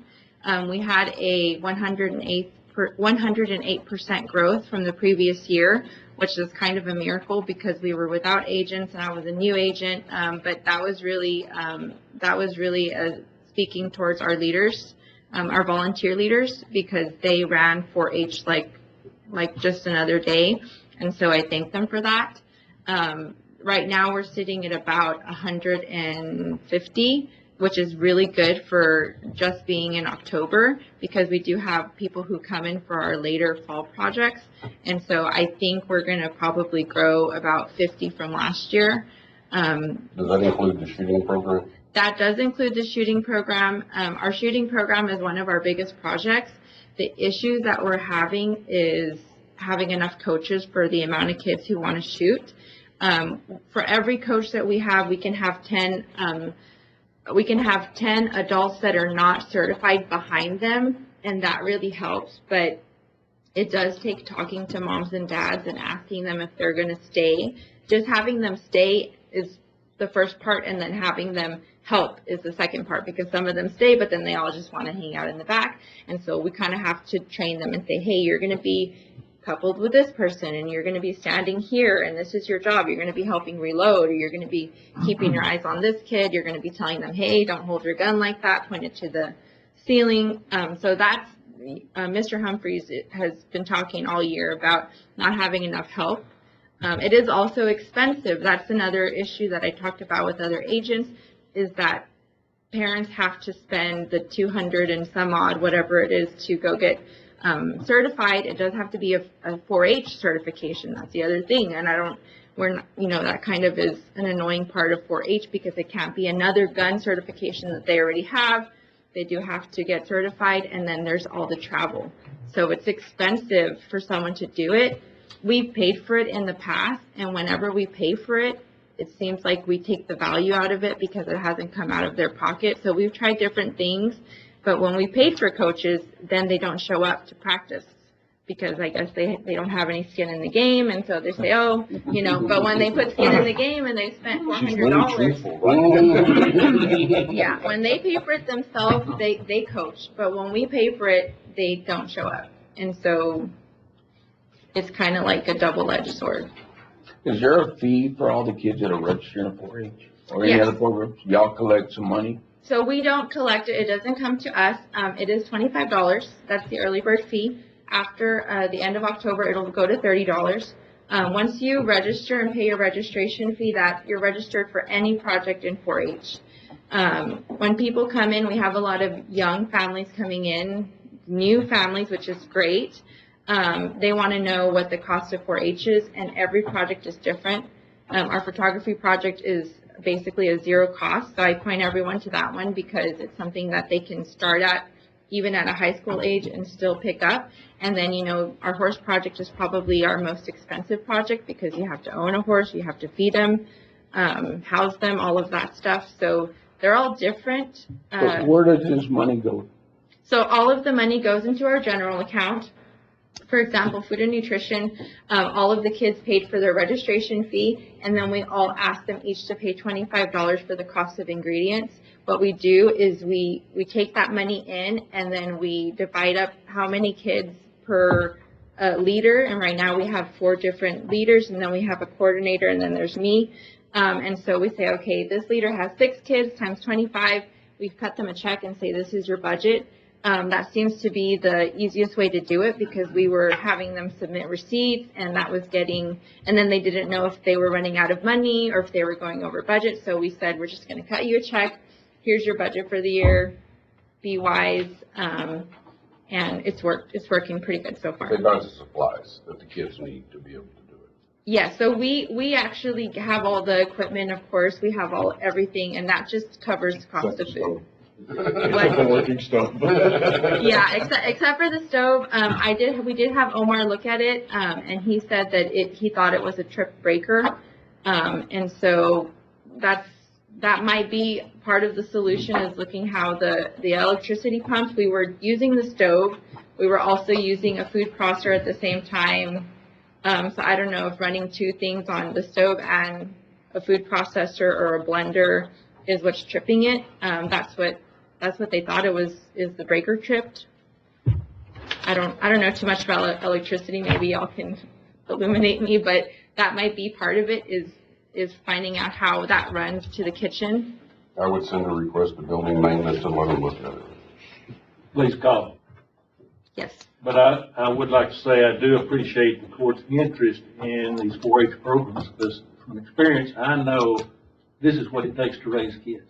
We had a 108% growth from the previous year, which is kind of a miracle because we were without agents and I was a new agent. But that was really speaking towards our leaders, our volunteer leaders, because they ran 4-H like just another day. And so I thank them for that. Right now we're sitting at about 150, which is really good for just being in October, because we do have people who come in for our later fall projects. And so I think we're going to probably grow about 50 from last year. Does that include the shooting program? That does include the shooting program. Our shooting program is one of our biggest projects. The issue that we're having is having enough coaches for the amount of kids who want to shoot. For every coach that we have, we can have 10 we can have 10 adults that are not certified behind them, and that really helps. But it does take talking to moms and dads and asking them if they're going to stay. Just having them stay is the first part, and then having them help is the second part, because some of them stay, but then they all just want to hang out in the back. And so we kind of have to train them and say, hey, you're going to be coupled with this person, and you're going to be standing here, and this is your job. You're going to be helping reload, or you're going to be keeping your eyes on this kid. You're going to be telling them, hey, don't hold your gun like that, point it to the ceiling. So that's, Mr. Humphreys has been talking all year about not having enough help. It is also expensive. That's another issue that I talked about with other agents, is that parents have to spend the 200 and some odd, whatever it is, to go get certified. It does have to be a 4-H certification. That's the other thing. And that kind of is an annoying part of 4-H, because it can't be another gun certification that they already have. They do have to get certified, and then there's all the travel. So it's expensive for someone to do it. We've paid for it in the past, and whenever we pay for it, it seems like we take the value out of it because it hasn't come out of their pocket. So we've tried different things, but when we paid for coaches, then they don't show up to practice because I guess they don't have any skin in the game, and so they say, oh, but when they put skin in the game and they spent $400, yeah, when they pay for it themselves, they coach, but when we pay for it, they don't show up, and so it's kind of like a double-edged sword. Is there a fee for all the kids that are registering in 4-H or any Yes. other programs? Y'all collect some money? So we don't collect it. It doesn't come to us. It is $25. That's the early bird fee. After the end of October, it'll go to $30. Once you register and pay your registration fee, that you're registered for any project in 4-H. When people come in, we have a lot of young families coming in, new families, which is great. They want to know what the cost of 4-H is, and every project is different. Our photography project is basically a zero cost, so I point everyone to that one because it's something that they can start at even at a high school age and still pick up. And then, our horse project is probably our most expensive project because you have to own a horse, you have to feed them, house them, all of that stuff. So they're all different. But where does this money go? So all of the money goes into our general account. For example, food and nutrition, all of the kids paid for their registration fee, and then we all asked them each to pay $25 for the cost of ingredients. What we do is we take that money in, and then we divide up how many kids per leader, and right now we have 4 different leaders, and then we have a coordinator, and then there's me. And so we say, okay, this leader has 6 kids times 25. We cut them a check and say, this is your budget. That seems to be the easiest way to do it because we were having them submit receipts, and that was and then they didn't know if they were running out of money or if they were going over budget. So we said, we're just going to cut you a check. Here's your budget for the year. Be wise. And it's working pretty good so far. They buy the supplies that the kids need to be able to do it. Yeah, so we actually have all the equipment, of course. We have everything, and that just covers the cost of food. The working stove. Yeah, except for the stove. We did have Omar look at it, and he said that he thought it was a trip breaker, and so that might be part of the solution, is looking how the electricity pumps. We were using the stove. We were also using a food processor at the same time. So I don't know if running 2 things on the stove and a food processor or a blender is what's tripping it. That's what they thought it was, is the breaker tripped. I don't know too much about electricity. Maybe y'all can illuminate me, but that might be part of it, is finding out how that runs to the kitchen. I would send a request to building maintenance and let them look at it. Please call. Yes. But I would like to say I do appreciate the court's interest in these 4-H programs, because from experience, I know this is what it takes to raise kids,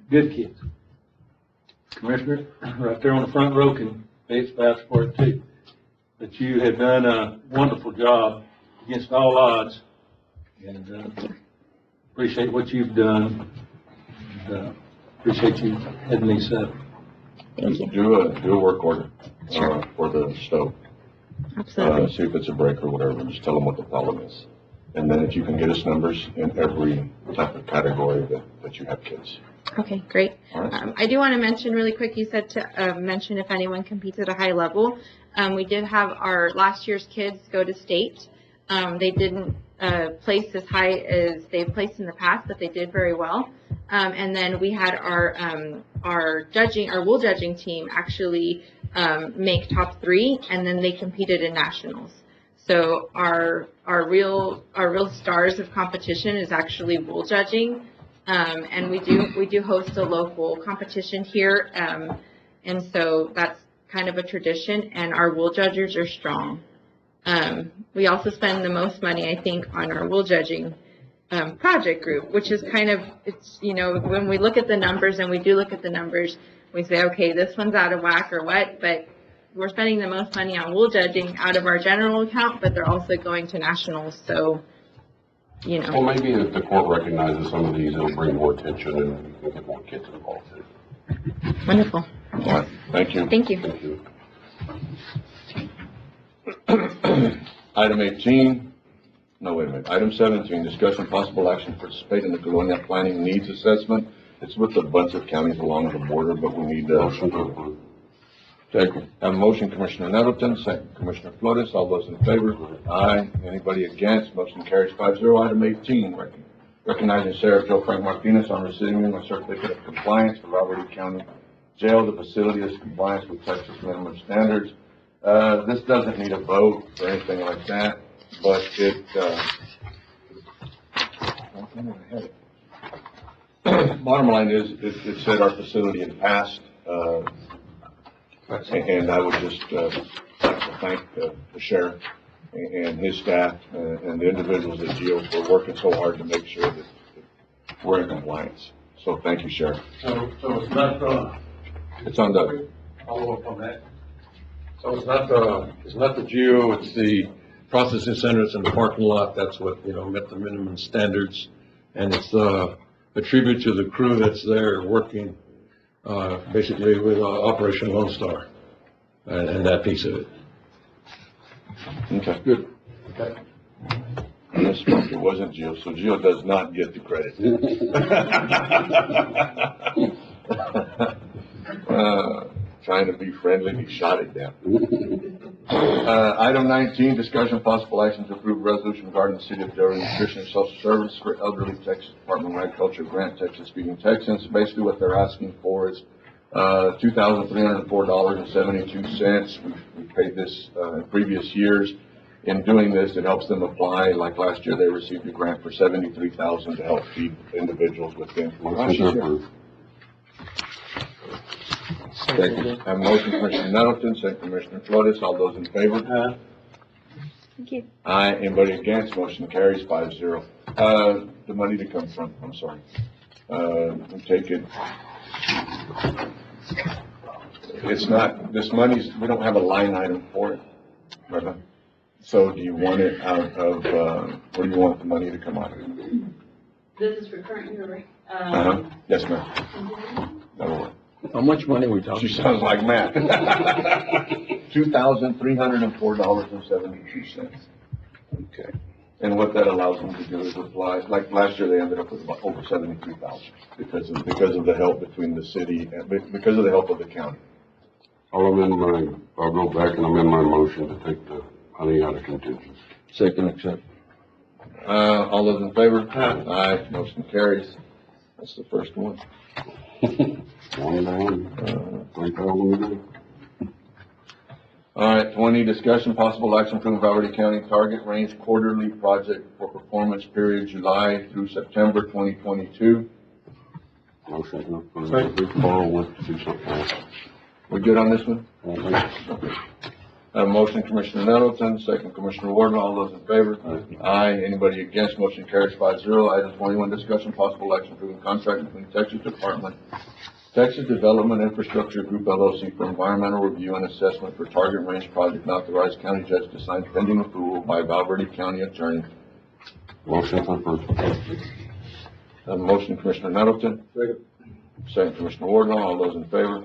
good kids. Commissioner, right there on the front row can vouch for it too. That you have done a wonderful job against all odds, and appreciate what you've done. And, appreciate you heading these up. Thank you. Do a work order for the stove. Absolutely. See if it's a break or whatever. Just tell them what the problem is. And then if you can get us numbers in every type of category that you have kids. Okay, great. All right. I do want to mention really quick, you said to mention if anyone competes at a high level. We did have our last year's kids go to state. They didn't place as high as they've placed in the past, but they did very well. And then we had our wool judging team actually make top 3, and then they competed in nationals. So our real stars of competition is actually wool judging. And we do host a local competition here, and so that's kind of a tradition. And our wool judges are strong. We also spend the most money, I think, on our wool judging project group, which is kind of when we look at the numbers, and we do look at the numbers, we say, okay, this one's out of whack or what, but we're spending the most money on wool judging out of our general account, but they're also going to nationals, so. Well, maybe if the court recognizes some of these, it'll bring more attention and we can get more kids involved in it. Wonderful. All right, thank you. Thank you. Thank you. Item 18, no, wait a minute. Item 17, discussion possible action to participate in the Colonia Planning Needs Assessment. It's with a bunch of counties along the border, but we need Motion to approve. Second. Have a motion, Commissioner Nettleton, second, Commissioner Flores. All those in favor? Aye. Anybody against? Motion carries 5-0. Item 18, recognizing Sheriff Joe Frank Martinez on receiving a certificate of compliance for Valverde County Jail. The facility is compliance with Texas minimum standards. This doesn't need a vote or anything like that, but bottom line is, it said our facility had passed, and I would just like to thank the sheriff and his staff and the individuals at GEO for working so hard to make sure that we're in compliance. So thank you, Sheriff. So it's not, It's on the, follow up on that. So it's not the GEO, it's the processing centers and the parking lot, that's what, met the minimum standards. And it's a tribute to the crew that's there working, basically with Operation Lone Star and that piece of it. okay, good. Okay. I misspoke, it wasn't Geo, so Geo does not get the credit. Trying to be friendly, he shot it down. Item 19, discussion possible action to approve resolution regarding the City of Delray Nutrition and Social Service for Elderly Texas Department of Agriculture Grant Texas Feeding Texans. Basically what they're asking for is $2,304.72. We paid this in previous years. In doing this, it helps them apply. Like last year, they received a grant for $73,000 to help feed individuals within. Motion to approve. Second. Have a motion, Commissioner Nettleton, second, Commissioner Flores. All those in favor? Thank you. Aye. Anybody against? Motion carries 5-0. The money to come from, I'm sorry. We'll take it. It's not, this money's, we don't have a line item for it, Brenda. So do you want it out of, where do you want the money to come out of? This is for current year, right? Yes, ma'am. That'll work. How much money are we talking? She sounds like math. $2,304.72. Okay. And what that allows them to do is apply, like last year, they ended up with about over 73,000 because of the help between the city and because of the help of the county. I'll go back and amend my motion to take the money out of contingency. Second, accept. All those in favor? Aye. Motion carries. That's the first one. One down, 3,000. All right, 20, discussion possible action from Valverde County Target Range Quarterly Project for Performance Period July through September 2022. Motion to approve. Carl wants to do something else. We good on this one? Okay. Motion, Commissioner Nettleton, second, Commissioner Wardlaw. All those in favor? Aye. Anybody against? Motion carries 5-0. Item 21, discussion possible action approving contract between Texas Development Infrastructure Group LLC for environmental review and assessment for Target Range project, and authorize county judge to sign pending approval by Valverde County attorney. Motion to approve. Motion, Commissioner Nettleton. Second, Commissioner Wardlaw. All those in favor?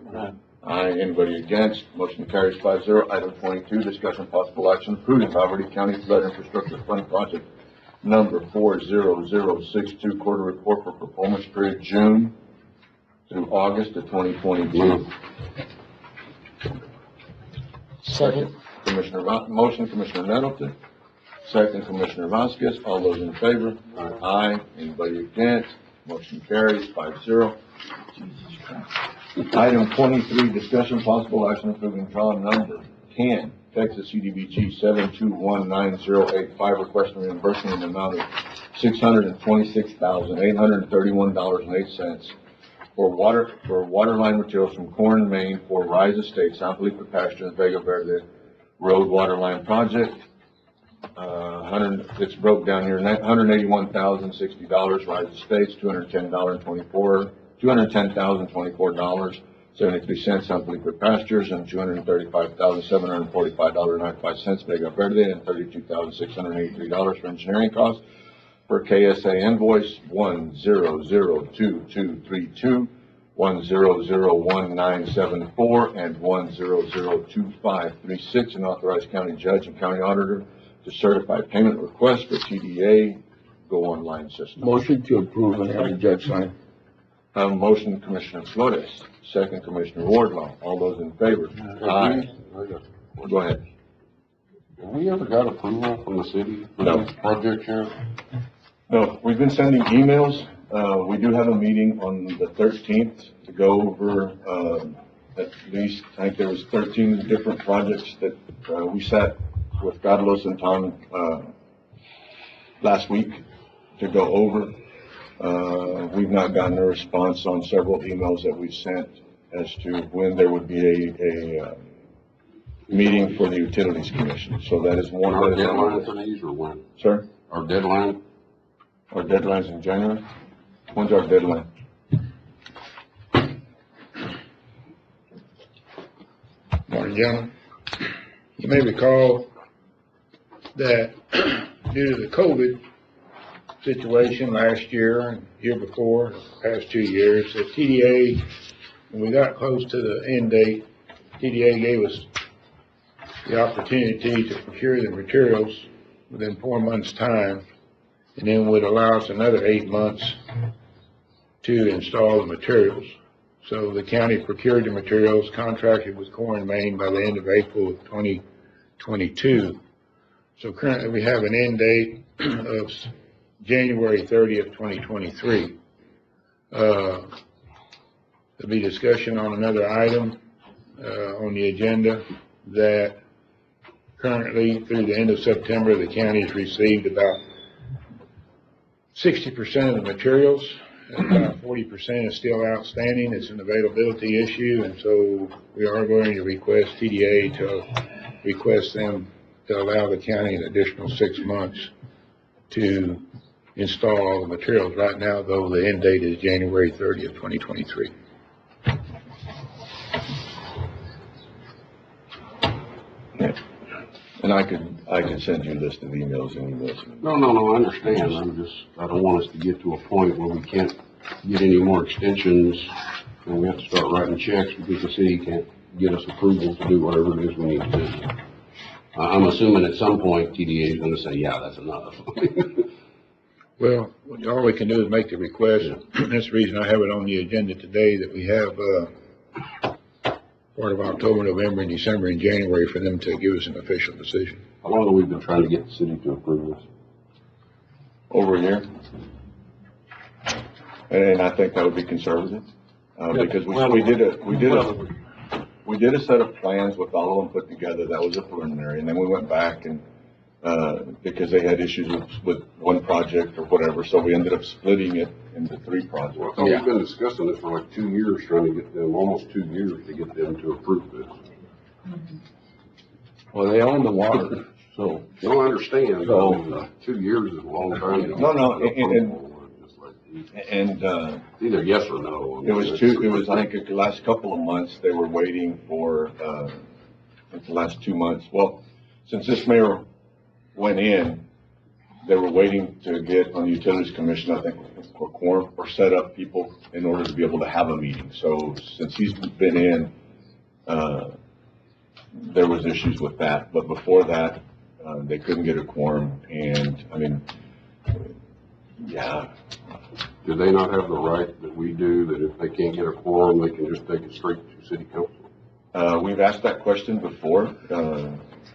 Aye. Anybody against? Motion carries 5-0. Item 22, discussion possible action approving Valverde County Flood Infrastructure Fund project number 40062, quarter report for performance period June through August of 2022. Second. Motion, Commissioner Nettleton. Second, Commissioner Vasquez. All those in favor? Aye. Anybody against? Motion carries 5-0. Item 23, discussion possible action approving draw number 10, Texas CDBG 7219085, requesting reimbursement in the amount of $626,831.08 for water line materials from Corn, Maine for Rise Estates, San Felipe Pastures, Vega Verde Road Water Line Project. It's broke down here, $181,060, Rise Estates, $210,024.73, San Felipe Pastures, and $235,745.95, Vega Verde, and $32,683 for engineering costs for KSA invoice 1002232, 1001974, and 1002536, and authorize county judge and county auditor to certify payment request for TDA Go Online system. Motion to approve and have the judge sign. Motion, Commissioner Flores. Second, Commissioner Wardlaw. All those in favor? Aye. Go ahead. Have we ever got approval from the city for No. this project here? No, we've been sending emails. We do have a meeting on the 13th to go over, at least, I think there was 13 different projects that, we sat with Carlos and Tom, last week to go over. We've not gotten a response on several emails that we've sent as to when there would be a meeting for the Utilities Commission. So that is one. Our deadline for these or when? Sir? Our deadline? Our deadline's in January? When's our deadline? Morning, gentlemen. You may recall that due to the COVID situation last year and year before, the past 2 years, the TDA, when we got close to the end date, TDA gave us the opportunity to procure the materials within 4 months' time, and then would allow us another 8 months to install the materials. So the county procured the materials, contracted with Corn, Maine by the end of April of 2022. So currently we have an end date of January 30th, 2023. There'll be discussion on another item on the agenda that currently through the end of September, the county has received about 60% of the materials, and about 40% is still outstanding. It's an availability issue, and so we are going to request TDA to request them to allow the county an additional 6 months to install all the materials. Right now, though, the end date is January 30th, 2023. And I could send you a list of emails and emails. No, I understand. I don't want us to get to a point where we can't get any more extensions and we have to start writing checks because the city can't get us approval to do whatever it is we need to do. I'm assuming at some point TDA is going to say, yeah, that's enough. Well, all we can do is make the request. That's the reason I have it on the agenda today, that we have part of October, November, and December, and January for them to give us an official decision. How long have we been trying to get the city to approve this? Over a year. And I think that would be conservative, because we did a set of plans with all of them put together. That was a preliminary, and then we went back and, because they had issues with one project or whatever, so we ended up splitting it into 3 projects. Well, we've been discussing this for like 2 years, trying to get them, almost 2 years to get them to approve this. Well, they own the water, so. You don't understand, so 2 years is a long time. No, and either yes or no. It was I think the last couple of months they were waiting for, the last 2 months. Well, since this mayor went in, they were waiting to get on the Utilities Commission, I think, for quorum or set up people in order to be able to have a meeting. So since he's been in, there was issues with that. But before that, they couldn't get a quorum. And I mean, Yeah, Do they not have the right that we do, that if they can't get a quorum, they can just take it straight to city council? we've asked that question before,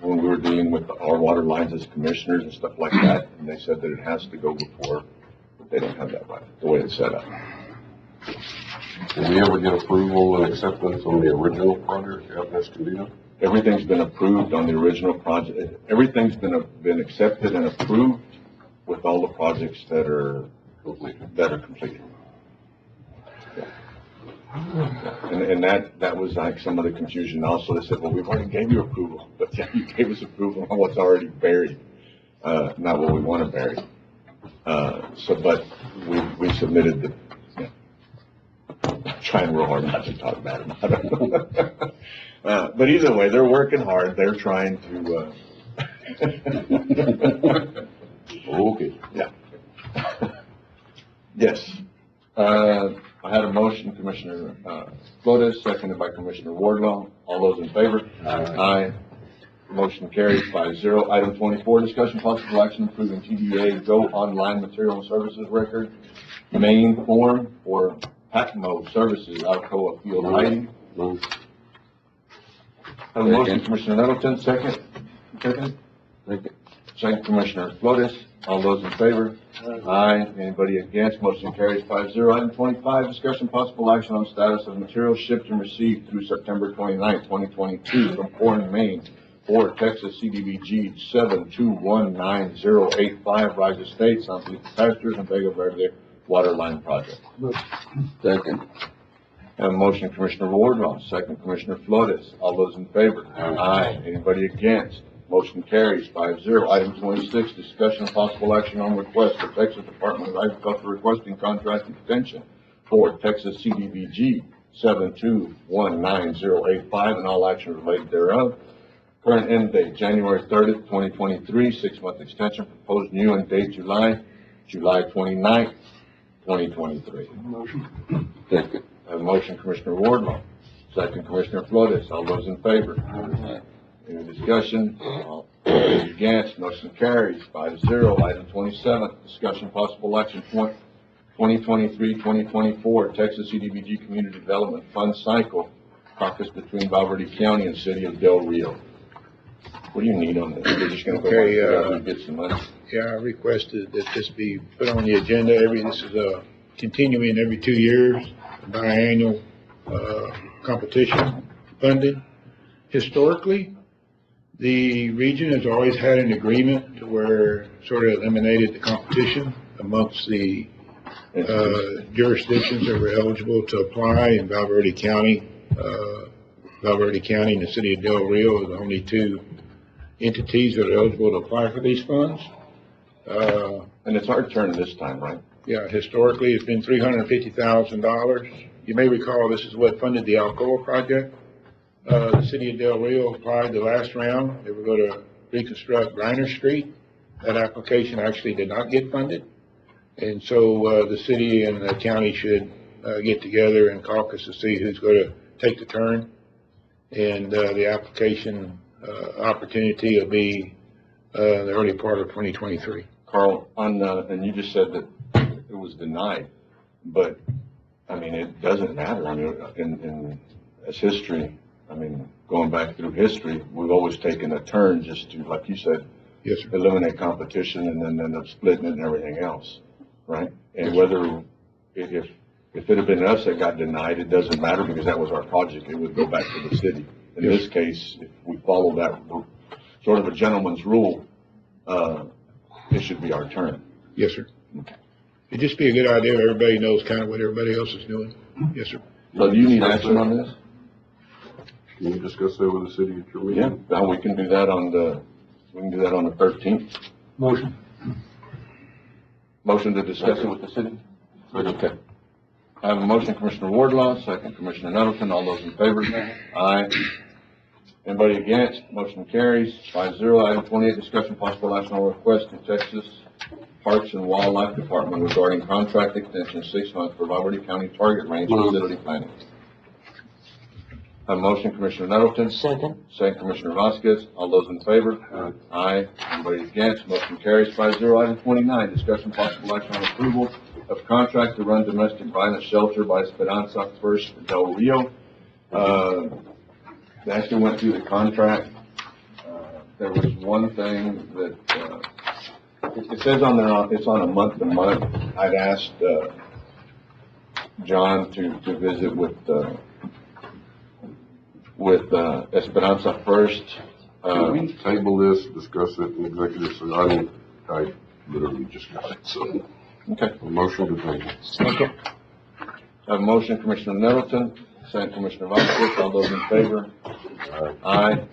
when we were dealing with our water lines as commissioners and stuff like that, and they said that it has to go before, but they don't have that right, the way it's set up. Did we ever get approval and acceptance on the original project out in Escondido? Everything's been approved on the original project, everything's been accepted and approved with all the projects that are completed. And that was like some of the confusion also. They said, well, we've already gave you approval, but yeah, you gave us approval on what's already buried, not what we want to bury. But we submitted the, trying real hard not to talk bad about it. But either way, they're working hard. They're trying to, Okay. Yeah. Yes. I had a motion, Commissioner Flores, seconded by Commissioner Wardlaw. All those in favor? Aye. Motion carries 5-0. Item 24, discussion possible action approving TDA Go Online Material and Services Record main form for PACMO Services, Alcoa Field Lighting. Move. Have a motion, Commissioner Nettleton, second. Second, Commissioner Flores. All those in favor? Aye. Anybody against? Motion carries 5-0. Item 25, discussion possible action on status of materials shipped and received through September 29, 2022 from Foreign, Maine for Texas CDBG 7219085 Rise Estates, San Felipe Pastures, and Vega Verde Water Line Project. Second. Have a motion, Commissioner Wardlaw, second, Commissioner Flores. All those in favor? Aye. Anybody against? Motion carries 5-0. Item 26, discussion of possible action on request for Texas Department of Agriculture requesting contract extension for Texas CDBG 7219085 and all action related thereof. Current end date, January 30th, 2023, 6-month extension, proposed new end date July 29th, 2023. Motion. Second. I have a motion, Commissioner Wardlaw, second, Commissioner Flores. All those in favor? Any discussion? All those against? Motion carries 5-0. Item 27, discussion possible action 2023-2024 Texas CDBG Community Development Fund Cycle caucus between Valverde County and City of Del Rio. What do you need on this? We're just gonna go and get some money. Yeah, I requested that this be put on the agenda this is continuing every 2 years, biannual, competition funded. Historically, the region has always had an agreement to where sort of eliminated the competition amongst the jurisdictions that were eligible to apply in Valverde County. Valverde County and the City of Del Rio are the only two entities that are eligible to apply for these funds. And it's our turn this time, right? Yeah, historically, it's been $350,000. You may recall this is what funded the Alcoa project. The City of Del Rio applied the last round. They were going to reconstruct Griner Street. That application actually did not get funded. And so the city and the county should get together and caucus to see who's going to take the turn. And the application opportunity will be the early part of 2023. Carl, and you just said that it was denied, but I mean, it doesn't matter. I mean, as history, I mean, going back through history, we've always taken a turn just to, like you said, yes, sir, eliminate competition and then end up splitting it and everything else, right? And yes, whether, if it had been us that got denied, it doesn't matter because that was our project. It would go back to the city. In this case, if we follow that sort of a gentleman's rule, it should be our turn. Yes, sir. Okay. It'd just be a good idea if everybody knows kind of what everybody else is doing. Yes, sir. So do you need action on this? Can you discuss that with the city at your meeting? Yeah, we can do that on the 13th. Motion. Motion to discuss it with the city? Okay. I have a motion, Commissioner Wardlaw, second, Commissioner Nettleton. All those in favor? Aye. Anybody against? Motion carries 5-0. Item 28, discussion possible action on request to Texas Parks and Wildlife Department regarding contract extension 6 months for Valverde County Target Range facility planning. Have a motion, Commissioner Nettleton. Second. Second, Commissioner Vasquez. All those in favor? Aye. Anybody against? Motion carries 5-0. Item 29, discussion possible action on approval of contract to run domestic violence shelter by Esperanza First Del Rio. They actually went through the contract. There was one thing that, it says on there, it's on a month-to-month. I'd asked, John to visit with Esperanza First. Can we table this, discuss it in executive session? I literally just got it, so. Okay. A motion to table. Second. I have a motion, Commissioner Nettleton, second, Commissioner Vasquez. All those in favor? Aye.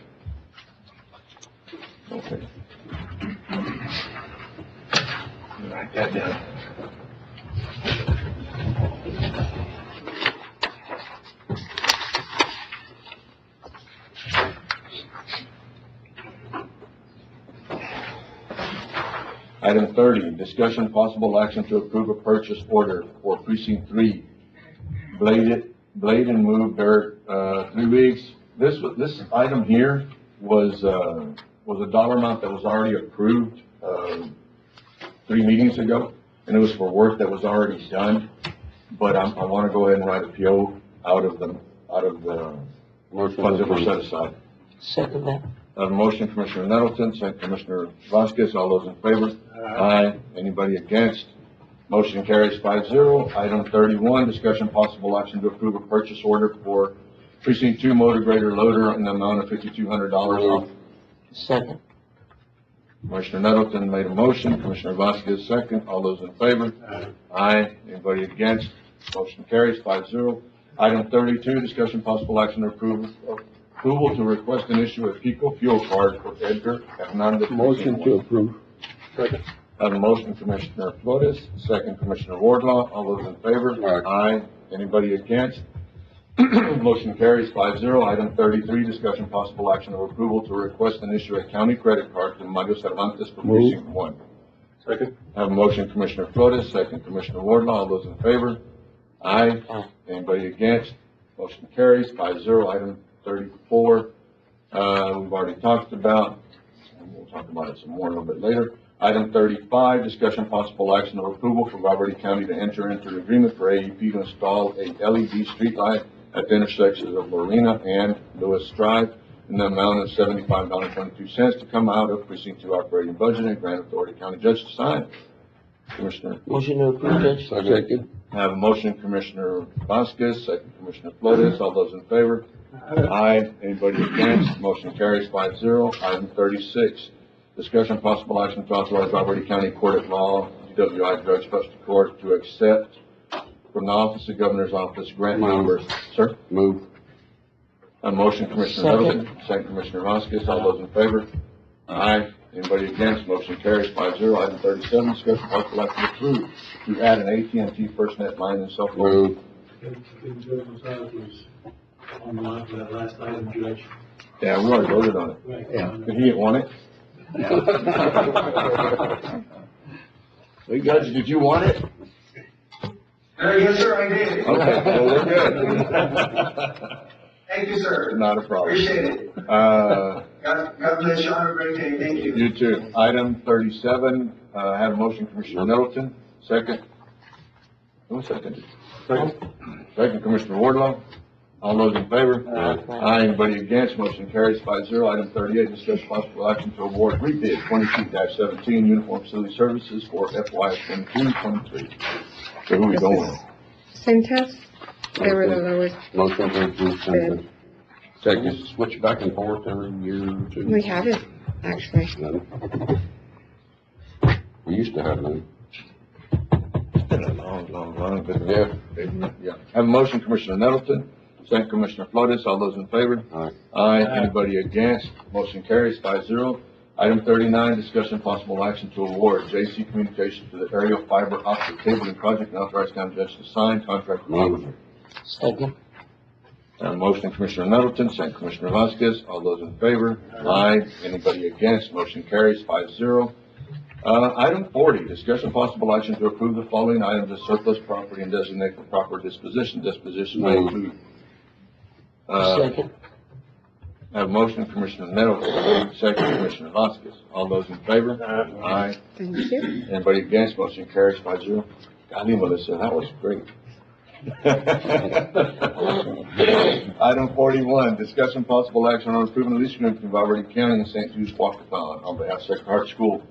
Okay. Write that down. Item 30, discussion possible action to approve a purchase order for precinct 3, blade and move dirt, 3 weeks. This item here was a dollar amount that was already approved, 3 meetings ago, and it was for work that was already done. But I want to go ahead and write a PO out of the funds that were set aside. Second that. I have a motion, Commissioner Nettleton, second, Commissioner Vasquez. All those in favor? Aye. Anybody against? Motion carries 5-0. Item 31, discussion possible action to approve a purchase order for precinct 2 motor grader loader in the amount of $5,200. Second. Commissioner Nettleton made a motion, Commissioner Vasquez second. All those in favor? Aye. Anybody against? Motion carries 5-0. Item 32, discussion possible action to approve to request and issue a Pico fuel card for Edgar Hernandez. Motion to approve. Second. I have a motion, Commissioner Flores, second, Commissioner Wardlaw. All those in favor? Aye. Anybody against? Motion carries 5-0. Item 33, discussion possible action of approval to request and issue a county credit card to Mario Cervantes for precinct 1. Second. I have a motion, Commissioner Flores, second, Commissioner Wardlaw. All those in favor? Aye. Anybody against? Motion carries 5-0. Item 34, we've already talked about, and we'll talk about it some more a little bit later. Item 35, discussion possible action of approval for Valverde County to enter into an agreement for AEP to install a LED streetlight at the intersections of Lorena and Lewis Drive in the amount of $75.22 to come out of precinct 2 operating budget and grant authority county judge to sign. Commissioner. Motion to approve, Judge. Second. I have a motion, Commissioner Vasquez, second, Commissioner Flores. All those in favor? Aye. Anybody against? Motion carries 5-0. Item 36, discussion possible action to authorize Valverde County Court of Law, DWI Drug Specialty Court, to accept from the Office of Governor's Office grant numbers. Sir? Move. A motion, Commissioner Second. Nettleton, second, Commissioner Vasquez. All those in favor? Aye. Anybody against? Motion carries 5-0. Item 37, discussion possible action to approve to add an AT&T FirstNet line in South Florida. Move. Online for that last item, Judge. Yeah, we already voted on it. Yeah. Did he want it? Hey, Judge, did you want it? Yes, sir, I did. Okay, well, we're good. Thank you, sir. Not a problem. Appreciate it. Uh, God bless you. Have a great day. Thank you. You too. Item 37, I have a motion, Commissioner Nettleton, second. Who seconded? Second, Commissioner Wardlaw. All those in favor? Aye. Anybody against? Motion carries 5-0. Item 38, discussion possible action to award rebid 22-17 uniform facility services for FY 22-23. So who are we going with? Centas, they were the lowest. Motion to approve. Bid. Second. Switch back and forth every year or two. We have it, actually. None. We used to have none. It's been a long, but yeah. Have a motion, Commissioner Nettleton. Second, Commissioner Flores. All those in favor? Aye. Aye. Anybody against? Motion carries 5-0. Item 39, discussion possible action to award JC Communications to the aerial fiber optic cabling project and authorize county judge to sign contract. Move. Second. Motion, Commissioner Nettleton, second, Commissioner Vasquez. All those in favor? Aye. Anybody against? Motion carries 5-0. Item 40, discussion possible action to approve the following items as surplus property and designate for proper disposition. Disposition may include Second. I have a motion, Commissioner Nettleton, second, Commissioner Vasquez. All those in favor? Aye. Thank you. Anybody against? Motion carries 5-0. Golly, Melissa, that was great. Item 41, discussion possible action on approving the lease agreement between Valverde County and St. Jude's Wacaton on behalf of Sacred Heart School.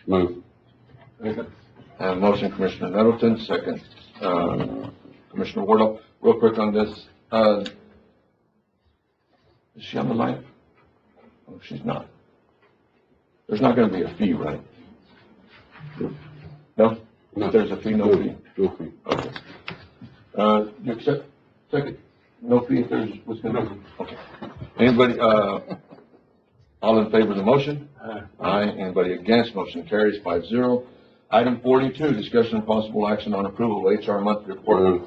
Move. I have a motion, Commissioner Nettleton, second, Commissioner Wardle. Real quick on this, is she on the line? Oh, she's not. There's not gonna be a fee, right? No? No. If there's a fee, no fee? No fee. Okay. You accept? Second? No fee if there's, what's gonna be? Okay. Anybody, all in favor of the motion? Aye. Anybody against? Motion carries 5-0. Item 42, discussion and possible action on approval of HR monthly report. Move.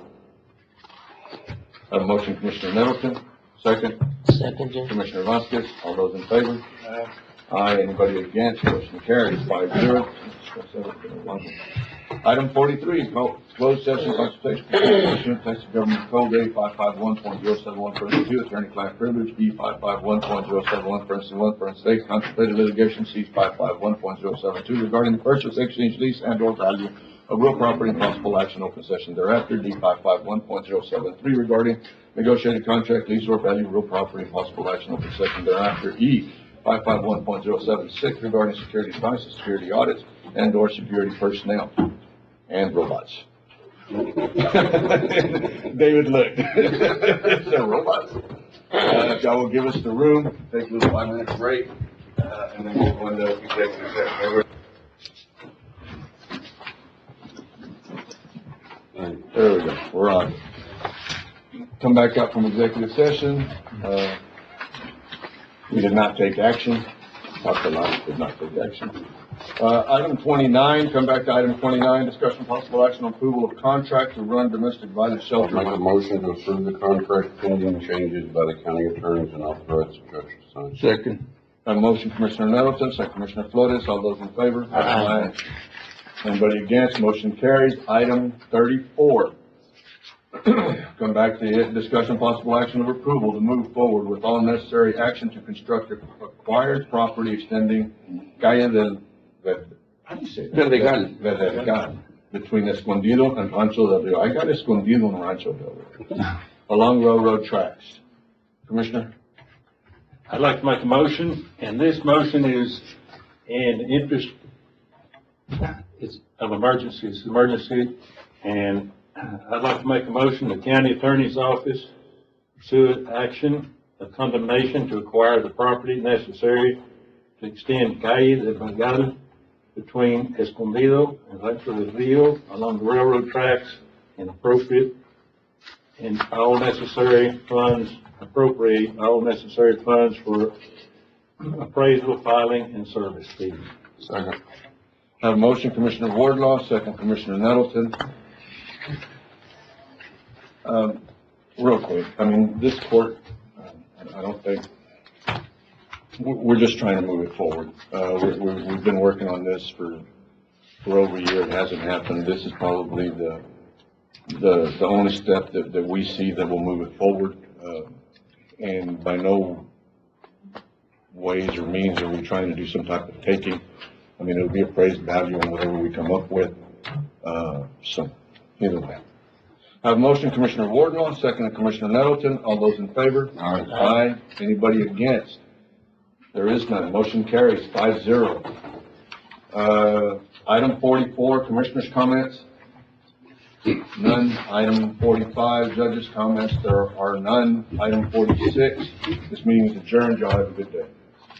I have a motion, Commissioner Nettleton, second, Second, Judge. Commissioner Vasquez. All those in favor? Aye. Anybody against? Motion carries 5-0. Item 43, closed session consultation pursuant to Texas Government Code A 551.071, attorney-client privilege, B 551.071, state contemplated litigation, C 551.072, regarding the purchase, exchange, lease, and/or value of real property and possible action open session thereafter, D 551.073, regarding negotiated contract, lease, or value of real property and possible action open session thereafter, E 551.076, regarding security devices, security audits, and/or security personnel and robots. David looked. They're robots. If y'all will give us the room, take a little 5-minute break, and then we'll go into executive session. There we go. We're on. Come back up from executive session. We did not take action. Talked a lot, did not take action. Item 29, come back to item 29, discussion possible action on approval of contract to run domestic violence shelter. Make a motion to approve the contract pending changes by the county attorneys and authorize the judge to sign. Second. A motion, Commissioner Nettleton, second, Commissioner Flores. All those in favor? Aye. Anybody against? Motion carries. Item 34. Come back to it. Discussion possible action of approval to move forward with all necessary action to construct acquired property extending Calle del, how do you say that? Verdegan, between Escondido and Rancho del Rio. I got Escondido and Rancho del Rio. Along railroad tracks. Commissioner? I'd like to make a motion, and this motion is in the interest of emergency. It's emergency, and I'd like to make a motion, the county attorney's office pursue action of condemnation to acquire the property necessary to extend Calle de Verdegan between Escondido and Rancho del Rio along the railroad tracks and appropriate and all necessary funds, appropriate all necessary funds for appraisal, filing, and service fees. Second. I have a motion, Commissioner Wardlaw, second, Commissioner Nettleton. Real quick, I mean, this court, I don't think, we're just trying to move it forward. We've been working on this for over a year. It hasn't happened. This is probably the only step that we see that will move it forward. And by no ways or means are we trying to do some type of taking. I mean, it'll be appraised value on whatever we come up with. So, either way. I have a motion, Commissioner Wardlaw, second, Commissioner Nettleton. All those in favor? Aye. Aye. Anybody against? There is none. Motion carries 5-0. Item 44, Commissioners' comments. None. Item 45, Judges' comments. There are none. Item 46, this meeting is adjourned. Y'all have a good day.